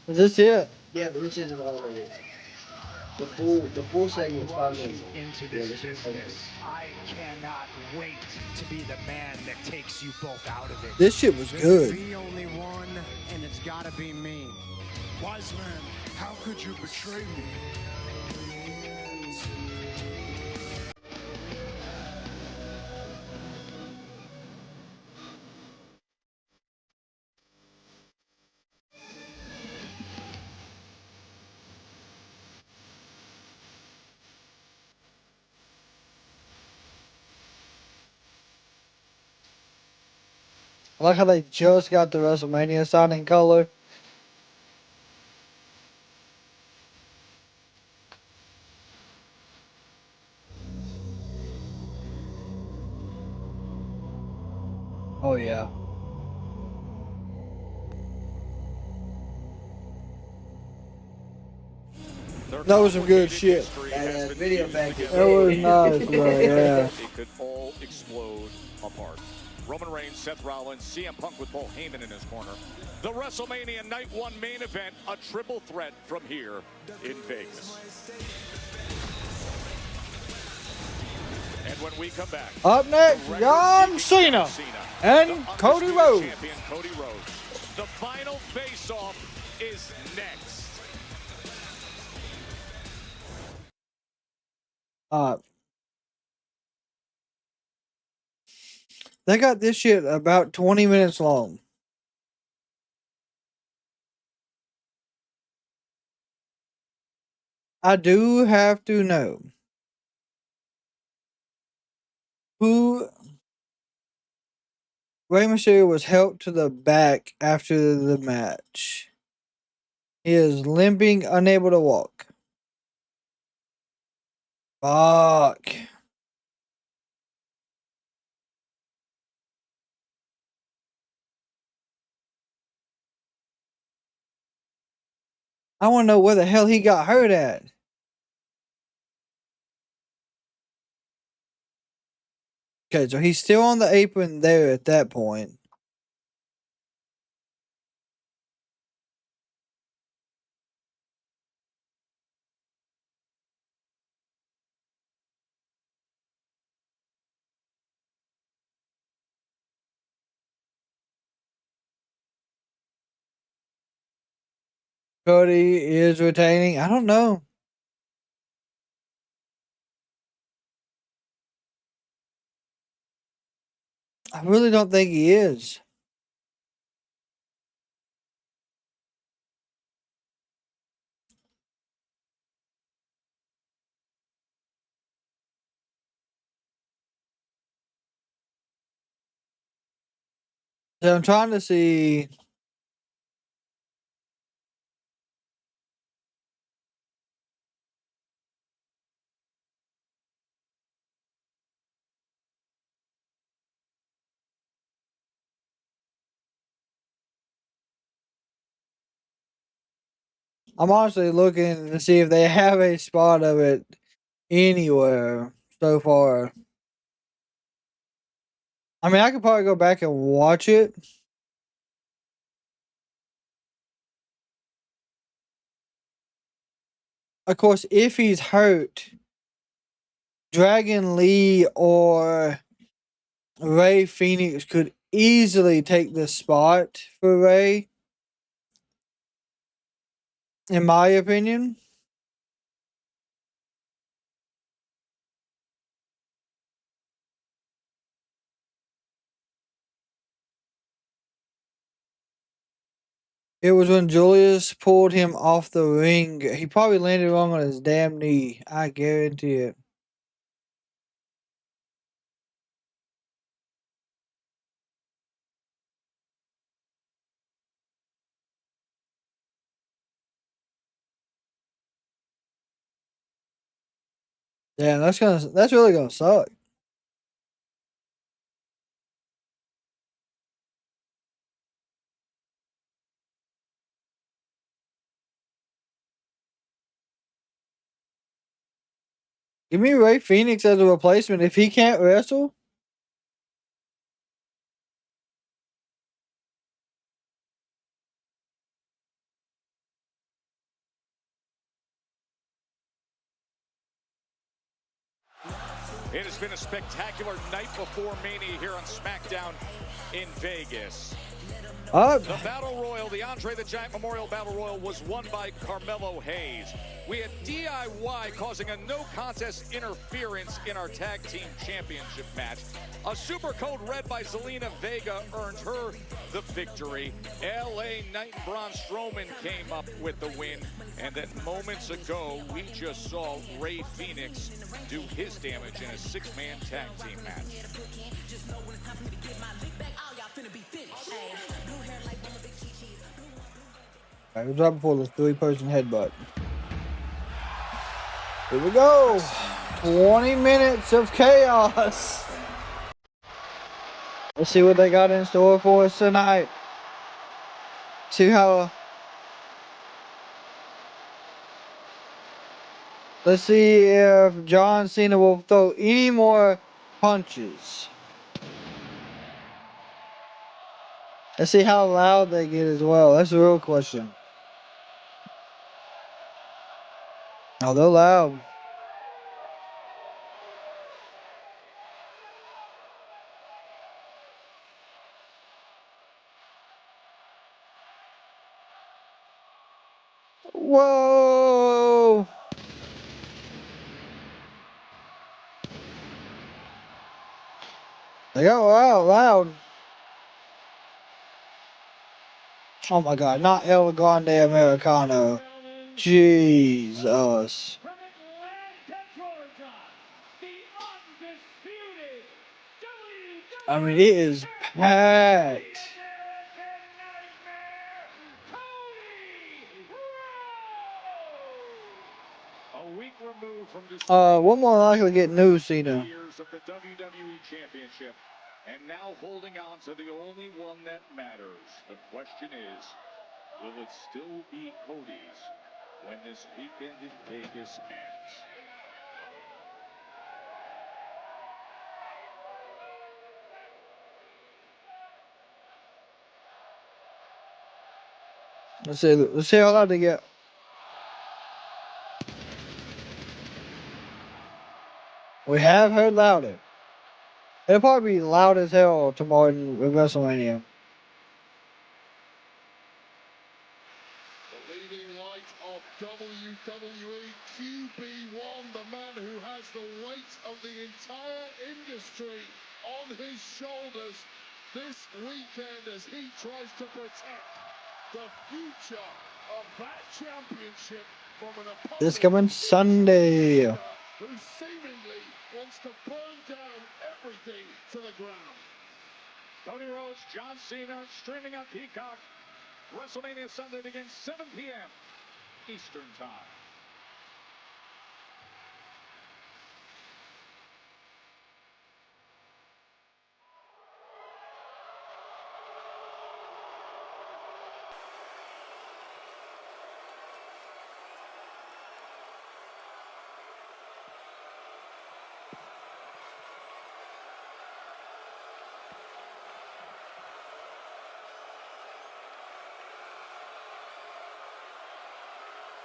S3: Is this it?
S11: Yeah, but this isn't all of it. The full segment's 5 minutes.
S5: Into this business, I cannot wait to be the man that takes you both out of it.
S3: This shit was good.
S5: The only one, and it's gotta be me.
S2: Wise man, how could you betray me?
S3: I like how they just got the WrestleMania sign in color. Oh yeah. That was some good shit.
S11: Video back in
S3: That was nice, bro. Yeah.
S1: It could all explode apart. Roman Reigns, Seth Rollins, CM Punk with Paul Heyman in his corner. The WrestleMania Night 1 main event, a triple threat from here in Vegas. And when we come back,
S3: Up next, John Cena and Cody Rhodes.
S1: Champion Cody Rhodes. The final face-off is next.
S3: They got this shit about 20 minutes long. I do have to know who Rey Mysterio was helped to the back after the match. He is limping, unable to walk. Fuck. I want to know where the hell he got hurt at. Okay, so he's still on the apron there at that point. Cody is retaining. I don't know. I really don't think he is. So I'm trying to see. I'm honestly looking to see if they have a spot of it anywhere so far. I mean, I could probably go back and watch it. Of course, if he's hurt, Dragon Lee or Ray Phoenix could easily take the spot for Ray, in my opinion. It was when Julius pulled him off the ring. He probably landed wrong on his damn knee. I guarantee it. Yeah, that's really gonna suck. Give me Ray Phoenix as a replacement if he can't wrestle.
S1: It has been a spectacular night before Mania here on Smackdown in Vegas. The Battle Royal, the Andre the Giant Memorial Battle Royal, was won by Carmelo Hayes. We had DIY causing a no contest interference in our tag team championship match. A super code read by Zelina Vega earned her the victory. LA Knight and Braun Strowman came up with the win. And then moments ago, we just saw Ray Phoenix do his damage in a six-man tag team match.
S3: Alright, we're right before the three-person headbutt. Here we go. 20 minutes of chaos. Let's see what they got in store for us tonight. See how... Let's see if John Cena will throw any more punches. Let's see how loud they get as well. That's the real question. Oh, they're loud. Whoa! They got loud. Oh my god, not El Grande Americano. Jesus. I mean, it is packed. We're more likely to get new Cena.
S1: Years of the WWE Championship, and now holding on to the only one that matters. The question is, will it still be Cody's when this weekend in Vegas ends?
S3: Let's see how loud they get. We have heard louder. It'll probably be loud as hell tomorrow in WrestleMania.
S2: The leading light of WWE, QB1, the man who has the weight of the entire industry on his shoulders this weekend as he tries to protect the future of that championship from an opponent
S3: This coming Sunday.
S2: who seemingly wants to burn down everything to the ground.
S1: Cody Rhodes, John Cena, streaming on Peacock. WrestleMania Sunday begins 7 p.m. Eastern Time.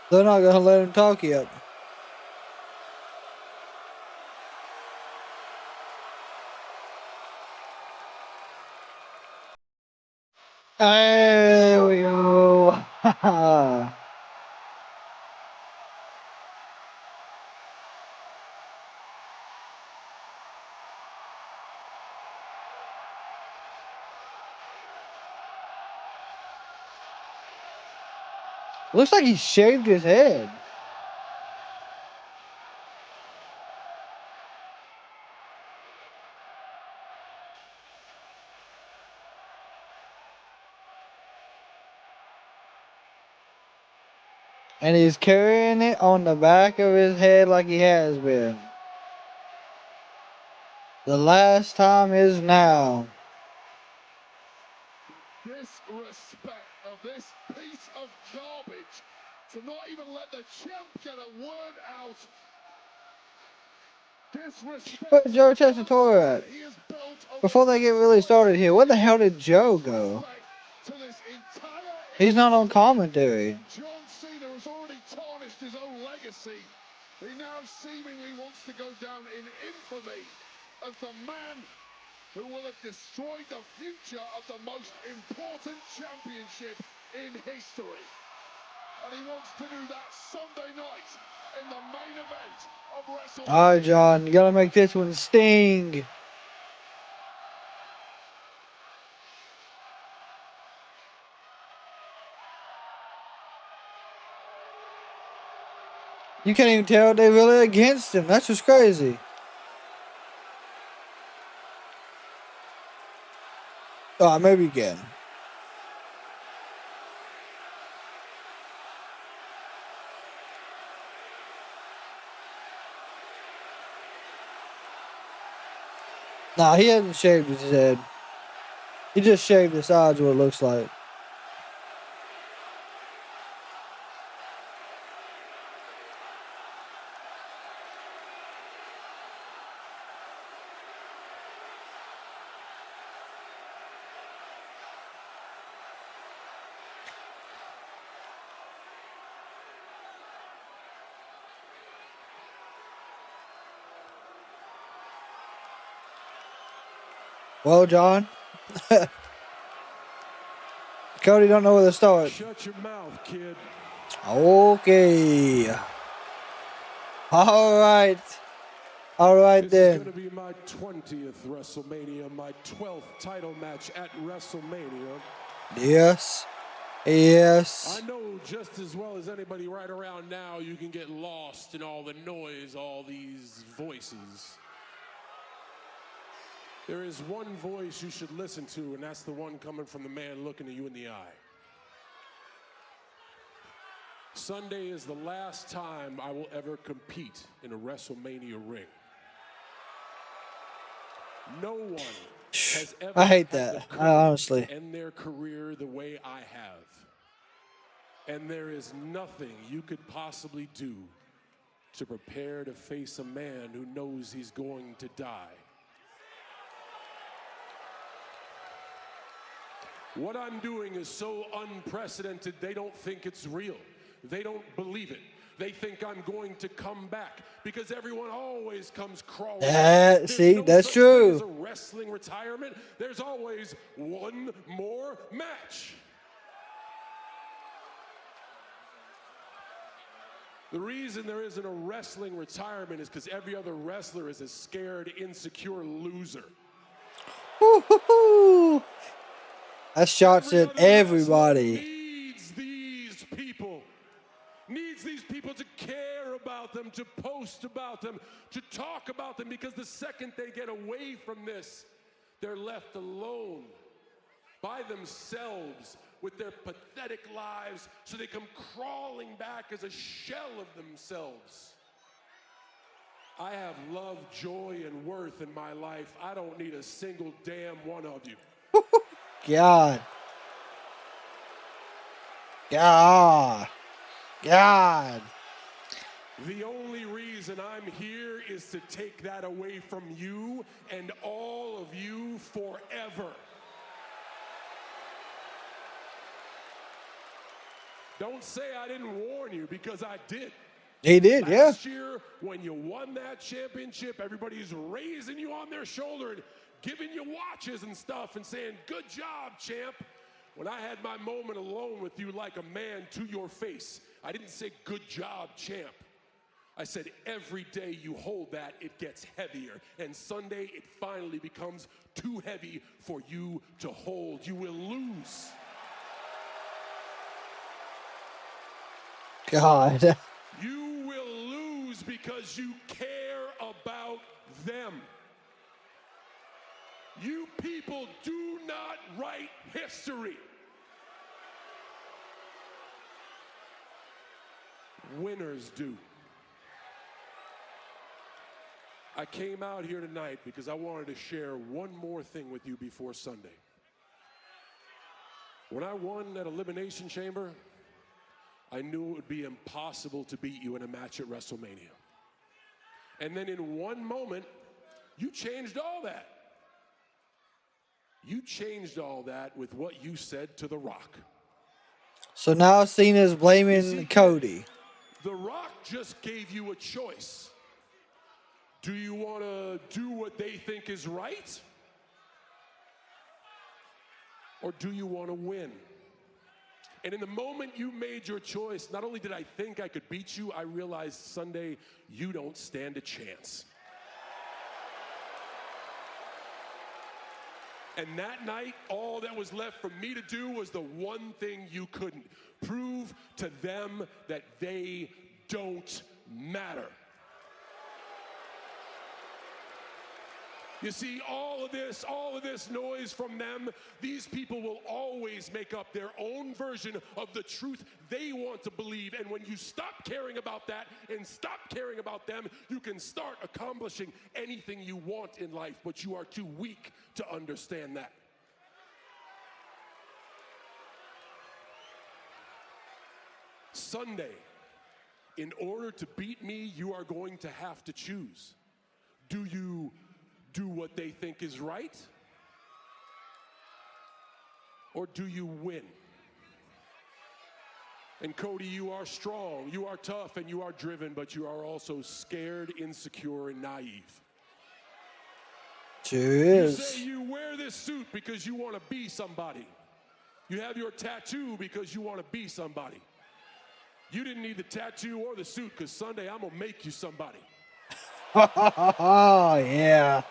S3: They're not gonna let him talk yet. There we go. Looks like he shaved his head. And he's carrying it on the back of his head like he has been. The last time is now.
S2: Disrespect of this piece of garbage to not even let the champ get a word out. Disrespect.
S3: Where's Joe Tessitore at? Before they get really started here, where the hell did Joe go? He's not on commentary.
S2: John Cena has already tarnished his own legacy. He now seemingly wants to go down in infamy as the man who will have destroyed the future of the most important championship in history. And he wants to do that Sunday night in the main event of WrestleMania.
S3: Alright, John, you gotta make this one sting. You can't even tell they're really against him. That's just crazy. Oh, maybe you can. Nah, he hasn't shaved his head. He just shaved the sides, what it looks like. Well, John. Cody don't know where to start.
S6: Shut your mouth, kid.
S3: Okay. All right. All right, then.
S6: This is going to be my 20th WrestleMania, my 12th title match at WrestleMania.
S3: Yes. Yes.
S6: I know just as well as anybody right around now, you can get lost in all the noise, all these voices. There is one voice you should listen to, and that's the one coming from the man looking at you in the eye. Sunday is the last time I will ever compete in a WrestleMania ring. No one has ever
S3: I hate
S6: had
S3: that,
S6: the
S3: honestly.
S6: courage to end their career the way I have. And there is nothing you could possibly do to prepare to face a man who knows he's going to die. What I'm doing is so unprecedented, they don't think it's real. They don't believe it. They think I'm going to come back because everyone always comes crawling.
S3: See,
S6: no
S3: that's
S6: such
S3: true.
S6: thing as a wrestling retirement. There's always one more match. The reason there isn't a wrestling retirement is because every other wrestler is a scared, insecure loser.
S3: Woo-hoo-hoo. That's shots at everybody.
S6: Needs these people to care about them, to post about them, to talk about them, because the second they get away from this, they're left alone by themselves with their pathetic lives, so they come crawling back as a shell of themselves. I have love, joy, and worth in my life. I don't need a single damn one of you.
S3: God. God. God.
S6: The only reason I'm here is to take that away from you and all of you forever. Don't say I didn't warn you, because I did.
S3: He did, yeah.
S6: Last year, when you won that championship, everybody's raising you on their shoulder and giving you watches and stuff and saying, "Good job, champ." When I had my moment alone with you like a man to your face, I didn't say, "Good job, champ." I said, every day you hold that, it gets heavier. And Sunday, it finally becomes too heavy for you to hold. You will lose.
S3: God.
S12: You will lose because you care about them. You people do not write history. Winners do. I came out here tonight because I wanted to share one more thing with you before Sunday. When I won that Elimination Chamber, I knew it would be impossible to beat you in a match at WrestleMania. And then in one moment, you changed all that. You changed all that with what you said to The Rock.
S3: So now Cena's blaming Cody.
S12: The Rock just gave you a choice. Do you want to do what they think is right? Or do you want to win? And in the moment you made your choice, not only did I think I could beat you, I realized Sunday you don't stand a chance. And that night, all that was left for me to do was the one thing you couldn't. Prove to them that they don't matter. You see, all of this noise from them, these people will always make up their own version of the truth they want to believe. And when you stop caring about that and stop caring about them, you can start accomplishing anything you want in life, but you are too weak to understand that. Sunday, in order to beat me, you are going to have to choose. Do you do what they think is right? Or do you win? And Cody, you are strong, you are tough, and you are driven, but you are also scared, insecure, and naive.
S3: Sure is.
S12: You say you wear this suit because you want to be somebody. You have your tattoo because you want to be somebody. You didn't need the tattoo or the suit because Sunday I'm going to make you somebody.
S3: Oh, yeah.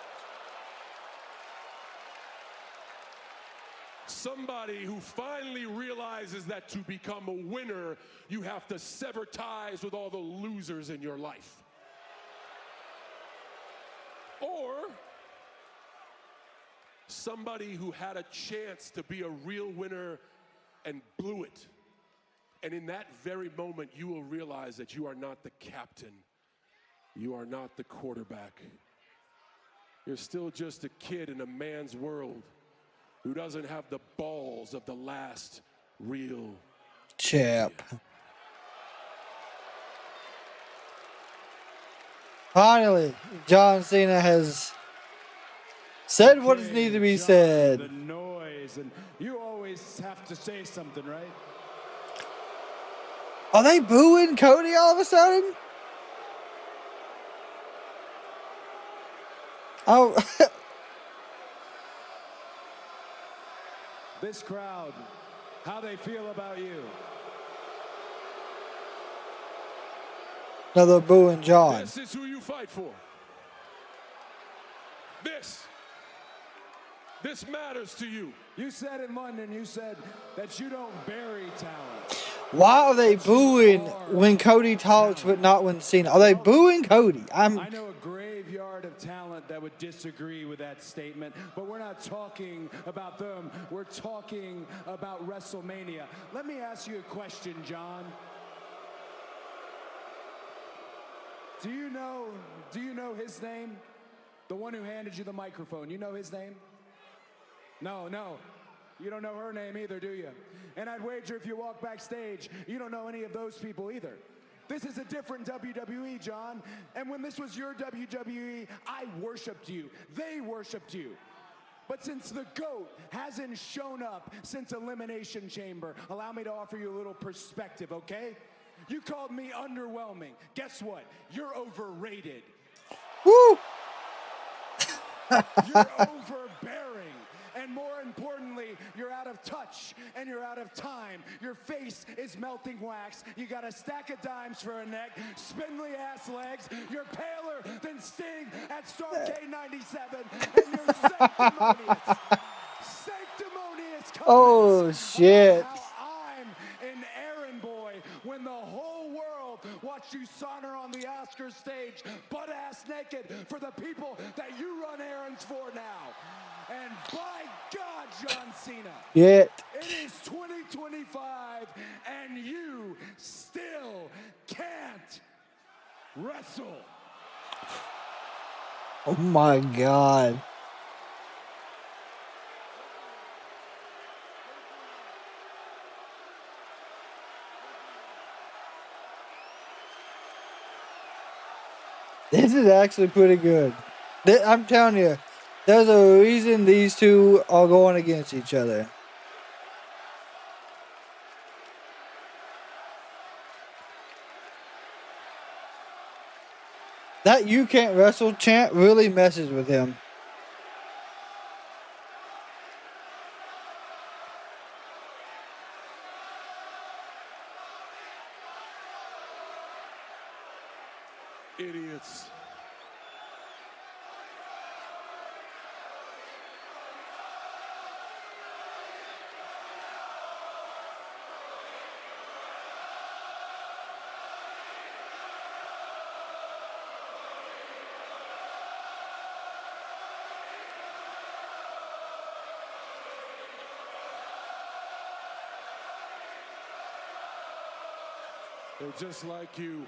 S12: Somebody who finally realizes that to become a winner, you have to sever ties with all the losers in your life. Or somebody who had a chance to be a real winner and blew it. And in that very moment, you will realize that you are not the captain. You are not the quarterback. You're still just a kid in a man's world who doesn't have the balls of the last real
S3: champ. Finally, John Cena has said what is needed to be said.
S14: The noise, and you always have to say something, right?
S3: Are they booing Cody all of a sudden? Oh.
S14: This crowd, how they feel about you.
S3: Another booing John.
S12: This is who you fight for. This matters to you.
S14: You said in London, you said that you don't bury talent.
S3: Why are they booing when Cody talks but not when Cena? Are they booing Cody?
S14: I know a graveyard of talent that would disagree with that statement, but we're not talking about them. We're talking about WrestleMania. Let me ask you a question, John. Do you know his name? The one who handed you the microphone. You know his name? No. You don't know her name either, do you? And I'd wager if you walk backstage, you don't know any of those people either. This is a different WWE, John. And when this was your WWE, I worshiped you. They worshiped you. But since the GOAT hasn't shown up since Elimination Chamber, allow me to offer you a little perspective, okay? You called me underwhelming. Guess what? You're overrated.
S3: Woo!
S14: You're overbearing. And more importantly, you're out of touch and you're out of time. Your face is melting wax. You got a stack of dimes for a neck, spindly ass legs. You're paler than Sting at Starrcade 97. And you're sanctimonious. Sanctimonious.
S3: Oh, shit.
S14: How I'm an errand boy when the whole watched you saunter on the Oscar stage, butt-ass naked, for the people that you run errands for now. And by God, John Cena,
S3: Yet.
S14: it is 2025, and you still can't wrestle.
S3: Oh my God. This is actually pretty good. I'm telling you, there's a reason these two are going against each other. That "you can't wrestle" chant really messes with him.
S12: Idiots. They're just like you.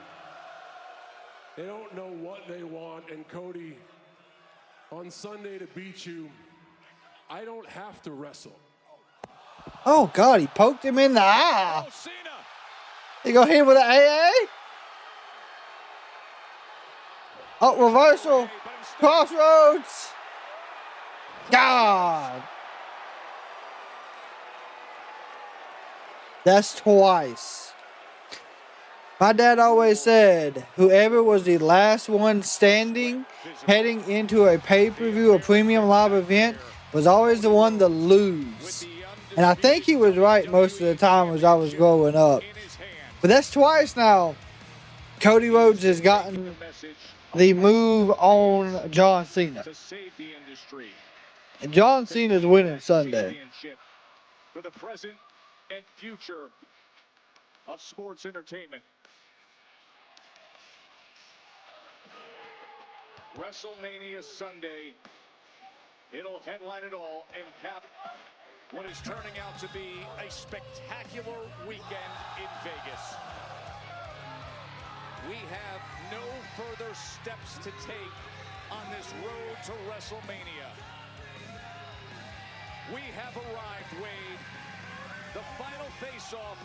S12: They don't know what they want. And Cody, on Sunday to beat you, I don't have to wrestle.
S3: Oh God, he poked him in the eye.
S1: Oh, Cena.
S3: He go hit him with an AA. Oh, reversal. Crossroads. God. That's twice. My dad always said, whoever was the last one standing heading into a pay-per-view or premium live event was always the one to lose. And I think he was right most of the time as I was growing up. But that's twice now. Cody Rhodes has gotten the move on John Cena. And John Cena's winning Sunday.
S1: For the present and future of sports entertainment. WrestleMania Sunday. It'll headline it all and cap what is turning out to be a spectacular weekend in Vegas. We have no further steps to take on this road to WrestleMania. We have arrived, Wade. The final face-off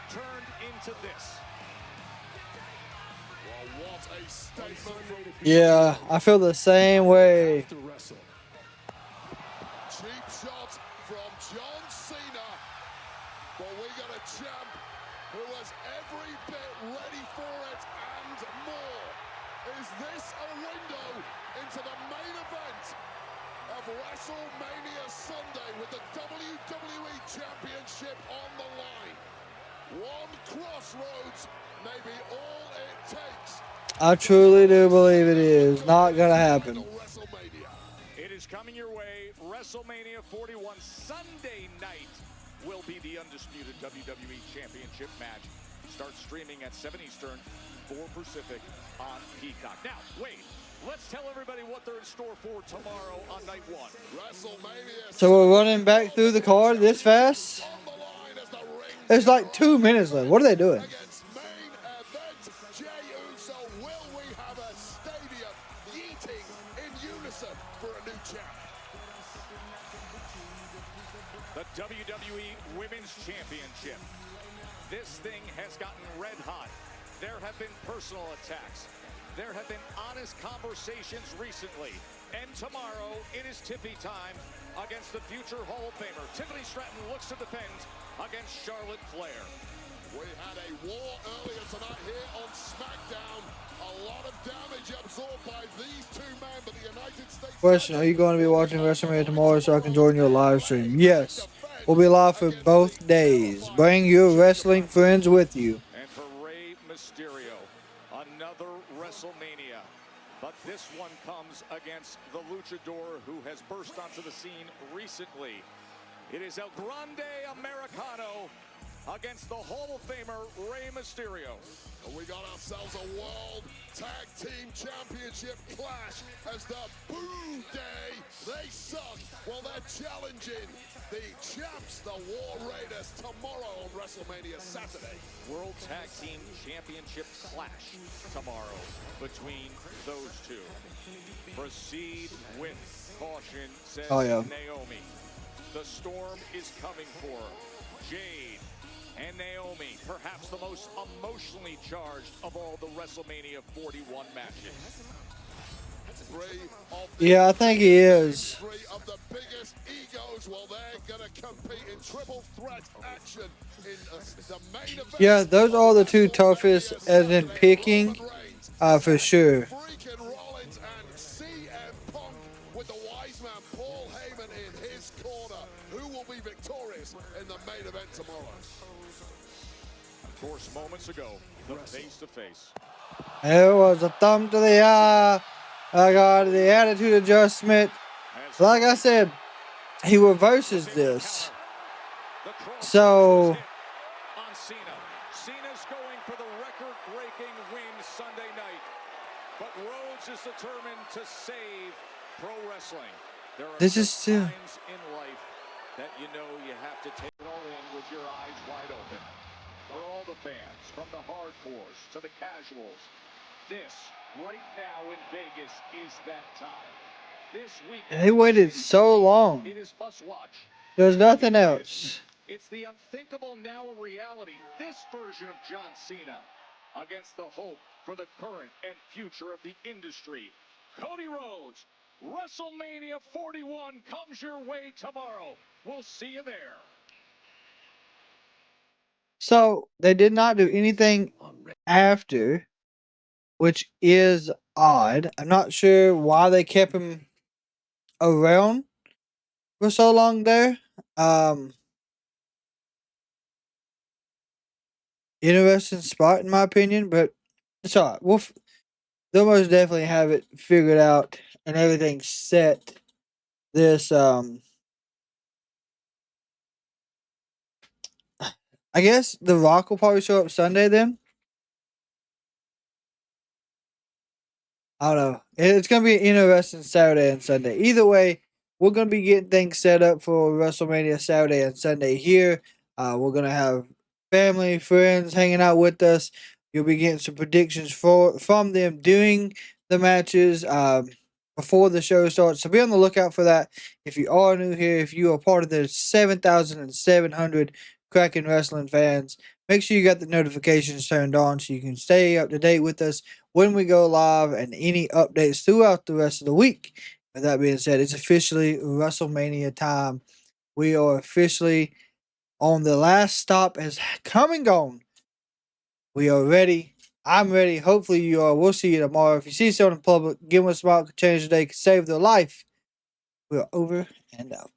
S1: turned into this.
S2: Well, what a statement.
S3: Yeah, I feel the same way.
S2: Cheap shot from John Cena. But we got a champ who was every bit ready for it and more. Is this a window into the main event of WrestleMania Sunday with the WWE Championship on the line? One crossroads may be all it takes.
S3: I truly do believe it is not going to happen.
S1: It is coming your way. WrestleMania 41 Sunday night will be the undisputed WWE Championship match. Starts streaming at 7 Eastern, 4 Pacific on Peacock. Now, wait. Let's tell everybody what they're in store for tomorrow on night one.
S2: WrestleMania.
S3: So we're running back through the card this fast? There's like 2 minutes left. What are they doing?
S1: The WWE Women's Championship. This thing has gotten red hot. There have been personal attacks. There have been honest conversations recently. And tomorrow, it is Tiffy time against the future Hall of Famer. Tiffany Stratton looks to defend against Charlotte Flair.
S2: We had a war earlier tonight here on Smackdown. A lot of damage absorbed by these two men, but the United States...
S3: Question, are you going to be watching WrestleMania tomorrow so I can join your live stream? Yes. We'll be live for both days. Bring your wrestling friends with you.
S1: And for Rey Mysterio, another WrestleMania. But this one comes against the luchador who has burst onto the scene recently. It is El Grande Americano, against the Hall of Famer Rey Mysterio.
S2: And we got ourselves a World Tag Team Championship clash as the Boo Day. They suck. Well, they're challenging the champs, the War Raiders, tomorrow on WrestleMania Saturday.
S1: World Tag Team Championship clash tomorrow between those two. Proceed with caution, says Naomi. The storm is coming for Jade and Naomi, perhaps the most emotionally charged of all the WrestleMania 41 matches.
S3: Yeah, I think he is.
S2: Three of the biggest egos, well, they're going to compete in triple threat action in the main event.
S3: Yeah, those are the two toughest, as in picking, for sure.
S2: Freaking Rollins and CM Punk with the wise man Paul Heyman in his corner. Who will be victorious in the main event tomorrow?
S1: Of course, moments ago, the face-to-face.
S3: It was a thumb to the eye. I got the attitude adjustment. Like I said, he reverses this. So
S1: On Cena. Cena's going for the record-breaking win Sunday night. But Rhodes is determined to save pro wrestling. There are
S3: this is still
S1: times in life that you know you have to take it all in with your eyes wide open. For all the fans, from the hardcores to the casuals, this right now in Vegas is that time. This weekend,
S3: they waited so long.
S1: it is must watch.
S3: There's nothing else.
S1: It's the unthinkable now a reality. This version of John Cena against the hope for the current and future of the industry. Cody Rhodes, WrestleMania 41 comes your way tomorrow. We'll see you there.
S3: So they did not do anything after, which is odd. I'm not sure why they kept him around for so long there. Interesting spot in my opinion, but it's alright. They'll most definitely have it figured out and everything set. This I guess The Rock will probably show up Sunday then. I don't know. It's going to be an interesting Saturday and Sunday. Either way, we're going to be getting things set up for WrestleMania Saturday and Sunday here. We're going to have family, friends hanging out with us. You'll be getting some predictions from them during the matches before the show starts. So be on the lookout for that. If you are new here, if you are part of the 7,700 Kraken Wrestling fans, make sure you got the notifications turned on so you can stay up to date with us when we go live and any updates throughout the rest of the week. With that being said, it's officially WrestleMania time. We are officially on the last stop has come and gone. We are ready. I'm ready. Hopefully you are. We'll see you tomorrow. If you see someone in public, give them a smile, change the day, save their life. We're over and out.